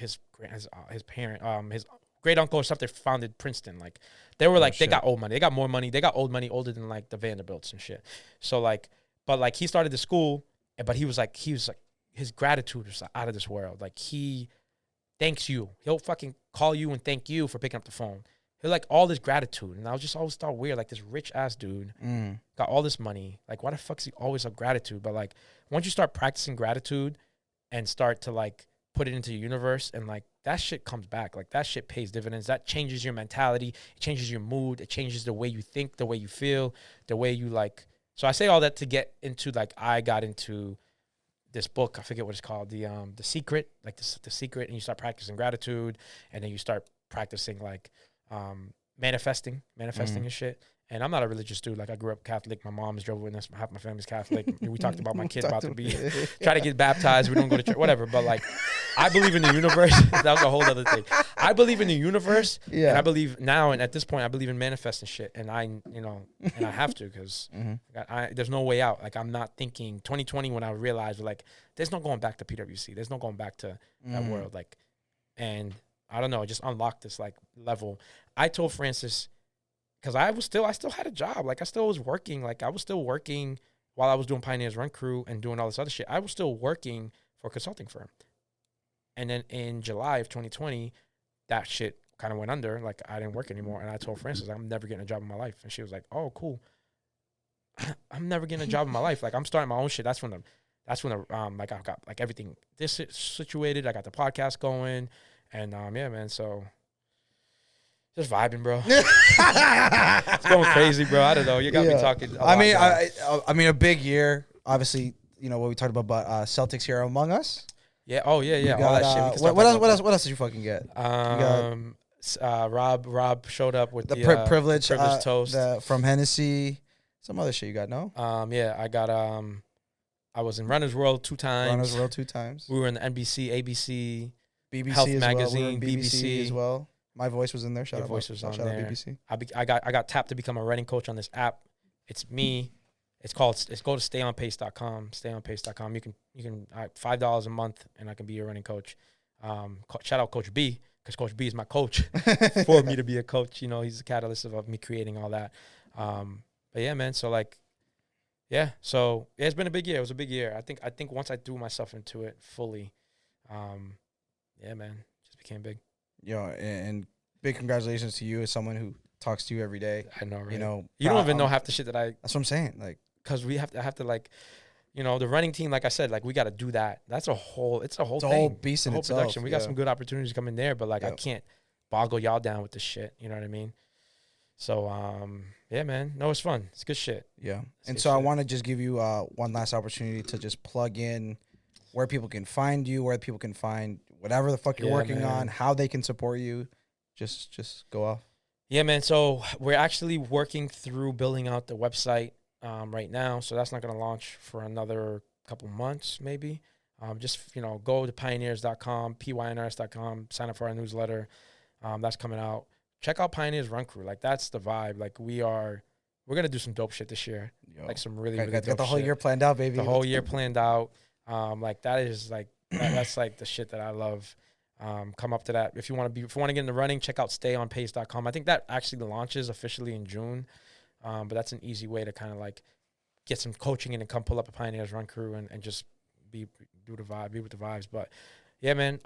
parent his great uncle or something founded Princeton. Like they were like they got old money. They got more money. They got old money older than like the Vanderbilts and shit. So like, but like he started the school, but he was like his gratitude was out of this world. Like he thanks you. He'll fucking call you and thank you for picking up the phone. He'll like all this gratitude. And I was just always thought weird, like this rich ass dude got all this money. Like why the fuck is he always have gratitude? But like once you start practicing gratitude and start to like put it into your universe, and like that shit comes back. Like that shit pays dividends. That changes your mentality. It changes your mood. It changes the way you think, the way you feel, the way you like. So I say all that to get into like I got into this book, I forget what it's called, the Secret, like the Secret, and you start practicing gratitude, and then you start practicing like manifesting and shit. And I'm not a religious dude. Like I grew up Catholic. My mom is Jehovah's Witness. Half my family's Catholic. We talked about my kid about to be try to get baptized. We don't go to church, whatever. But like, I believe in the universe. That was a whole other thing. I believe in the universe, and I believe now, and at this point, I believe in manifesting shit. And I have to because there's no way out. Like I'm not thinking 2020 when I realized like there's no going back to PwC. There's no going back to that world. Like, and I don't know. It just unlocked this like level. I told Francis, because I still had a job. Like I still was working. Like I was still working while I was doing Pioneers Run Crew and doing all this other shit. I was still working for a consulting firm. And then in July of 2020, that shit kind of went under. Like I didn't work anymore. And I told Francis, I'm never getting a job in my life. And she was like, oh, cool. I'm never getting a job in my life. Like I'm starting my own shit. That's when that's when like I got like everything situated. I got the podcast going, and yeah, man. So just vibing, bro. It's going crazy, bro. I don't know. You got me talking.
I mean, a big year. Obviously, you know what we talked about Celtics here among us.
Yeah. Oh yeah. All that shit.
What else did you fucking get?
Rob showed up with the
privilege
toast
from Hennessy. Some other shit you got, no?
Yeah, I got I was in Runner's World 2 times. We were in the NBC, ABC,
BBC
Health
as
Magazine,
well. We were in
BBC
as well. My voice was in there. Shout out BBC.
I got tapped to become a running coach on this app. It's me. Go to stayonpace.com. Stayonpace.com. You can $5 a month, and I can be your running coach. Shout out Coach B, because Coach B is my coach for me to be a coach. You know, he's the catalyst of me creating all that. But yeah, man. So like, yeah. So yeah, it's been a big year. It was a big year. I think once I threw myself into it fully, yeah, man, just became big.
Yo, and big congratulations to you as someone who talks to you every day.
I know, right?
You know,
you don't even know half the shit that I.
That's what I'm saying. Like,
because I have to like, you know, the running team. Like I said, like we got to do that. That's a whole. It's a whole
beast in itself.
Production. We got some good opportunities coming there, but like I can't boggle y'all down with this shit. You know what I mean? So yeah, man. No, it's fun. It's good shit.
Yeah. And so I want to just give you one last opportunity to just plug in where people can find you, where people can find whatever the fuck you're working on, how they can support you. Just go off.
Yeah, man. So we're actually working through building out the website right now. So that's not going to launch for another couple months, maybe. Just, you know, go to pioneers.com, pynrs.com, sign up for our newsletter. That's coming out. Check out Pioneers Run Crew. Like, that's the vibe. Like, we're going to do some dope shit this year. Yo, like, some really dope shit.
Got the whole year planned out, baby.
The whole year planned out. Like, that is, like, that's, like, the shit that I love. Come up to that. If you want to get into running, check out stayonpace.com. I think that actually launches officially in June. But that's an easy way to kind of, like, get some coaching in and come pull up a Pioneers Run Crew and just be with the vibes. But, yeah, man,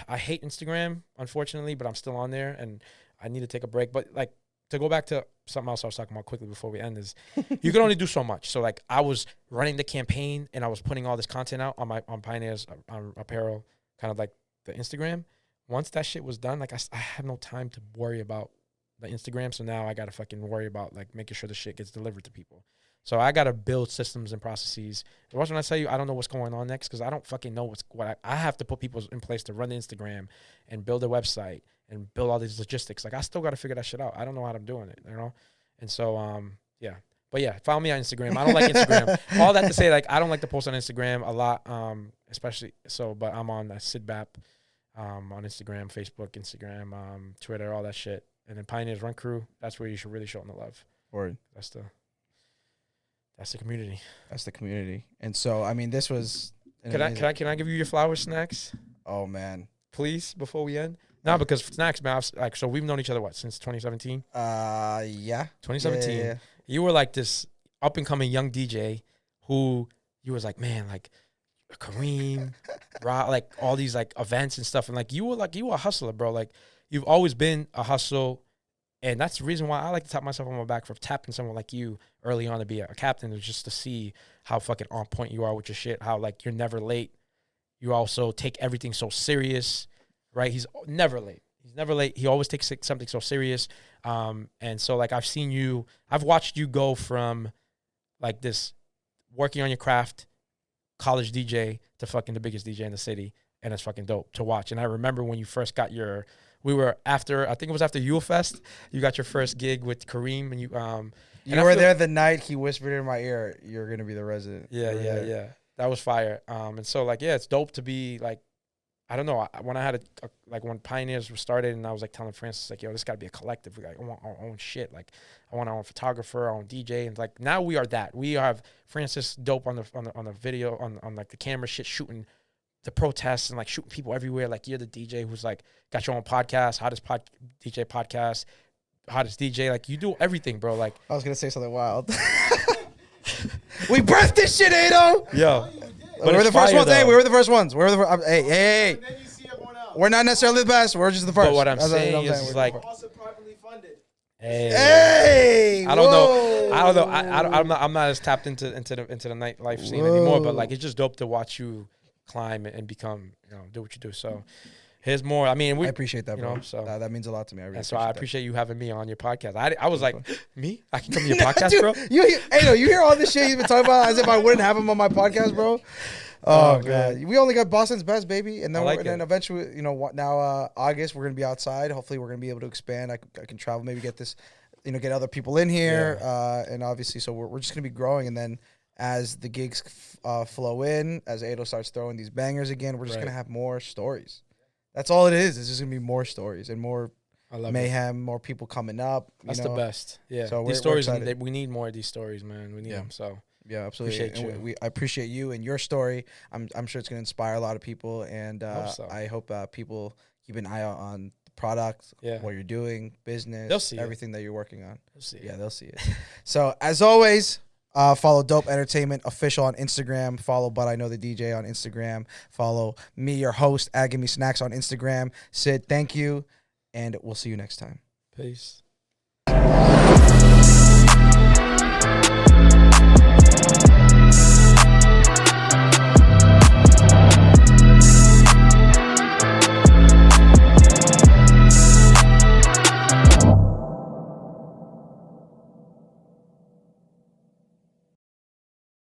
I hate Instagram, unfortunately, but I'm still on there, and I need to take a break. But, like, to go back to something else I was talking about quickly before we end is you can only do so much. So, like, I was running the campaign, and I was putting all this content out on Pioneers, on Apparel, kind of like the Instagram. Once that shit was done, like, I had no time to worry about the Instagram, so now I got to fucking worry about, like, making sure the shit gets delivered to people. So I got to build systems and processes. Watch when I tell you I don't know what's going on next, because I don't fucking know what I have to put people in place to run the Instagram and build a website and build all these logistics. Like, I still got to figure that shit out. I don't know how I'm doing it, you know? And so, yeah. But, yeah, follow me on Instagram. I don't like Instagram. All that to say, like, I don't like to post on Instagram a lot, especially so, but I'm on Sid Bap on Instagram, Facebook, Instagram, Twitter, all that shit. And then Pioneers Run Crew, that's where you should really show them the love.
Word.
That's the community.
That's the community. And so, I mean, this was.
Can I give you your flower snacks?
Oh man,
please, before we end. No, because snacks, man. Like, so we've known each other since 2017.
Yeah.
2017. Yeah. You were like this up and coming young DJ who you was like, man, like Kareem, Rob, like all these like events and stuff, and like you were a hustler, bro. Like, you've always been a hustle. And that's the reason why I like to tap myself on my back for tapping someone like you early on to be a captain, is just to see how fucking on point you are with your shit, how, like, you're never late. You also take everything so serious, right? He's never late. He always takes something so serious. And so, like, I've watched you go from, like, this working on your craft, college DJ, to fucking the biggest DJ in the city. And it's fucking dope to watch. And I remember when you first got I think it was after Yule Fest, you got your first gig with Kareem, and you
were there the night he whispered in my ear, "You're gonna be the resident."
Yeah. That was fire. And so, like, yeah, it's dope to be like, I don't know, when I had when Pioneers were started, and I was like telling Francis, like, yo, this got to be a collective. We got, I want our own shit. Like, I want our own photographer, our own DJ, and like now we are that. We have Francis dope on the video on like the camera shit, shooting the protests and like shooting people everywhere. Like, you're the DJ who's like got your own podcast, hottest DJ podcast, hottest DJ. Like, you do everything, bro. Like,
I was gonna say something wild. We birthed this shit, Ado.
Yo,
we're the first ones. Hey, we were the first ones. Hey.
And then you see everyone else.
We're not necessarily the best. We're just the first.
But what I'm saying is like,
Also privately funded.
Hey,
I don't
whoa.
know. I don't know. I'm not as tapped into the nightlife scene anymore. But like, it's just dope to watch you climb and become, do what you do. So here's more. I mean,
I appreciate that, bro.
So
that means a lot to me. I really
so I appreciate you having me on your podcast. I was like, me? I can come to your
that.
podcast,
Dude,
bro.
You hear all this shit he's been talking about as if I wouldn't have him on my podcast, bro. Oh god, we only got Boston's best, baby, and then then eventually, now August we're gonna be outside. Hopefully, we're gonna be able to expand. I can travel, maybe get this, get other people in here, and obviously, so we're just gonna be growing. And then as the gigs flow in, as Ado starts throwing these bangers again, we're just gonna have more stories. That's all it is. It's just gonna be more stories and more mayhem, more people coming up.
That's the best. Yeah,
so
these stories, we need more of these stories, man. We need them. So.
Yeah, absolutely. I appreciate you and your story. I'm sure it's going to inspire a lot of people, and I hope people keep an eye out on the product, what you're doing, business,
they'll see
everything that you're working on.
They'll see
they'll see it. So as always, follow Dope Entertainment Official on Instagram. Follow But I Know the DJ on Instagram. Follow me, your host, at Give Me Snacks on Instagram. Sid, thank you, and we'll see you next time.
Peace.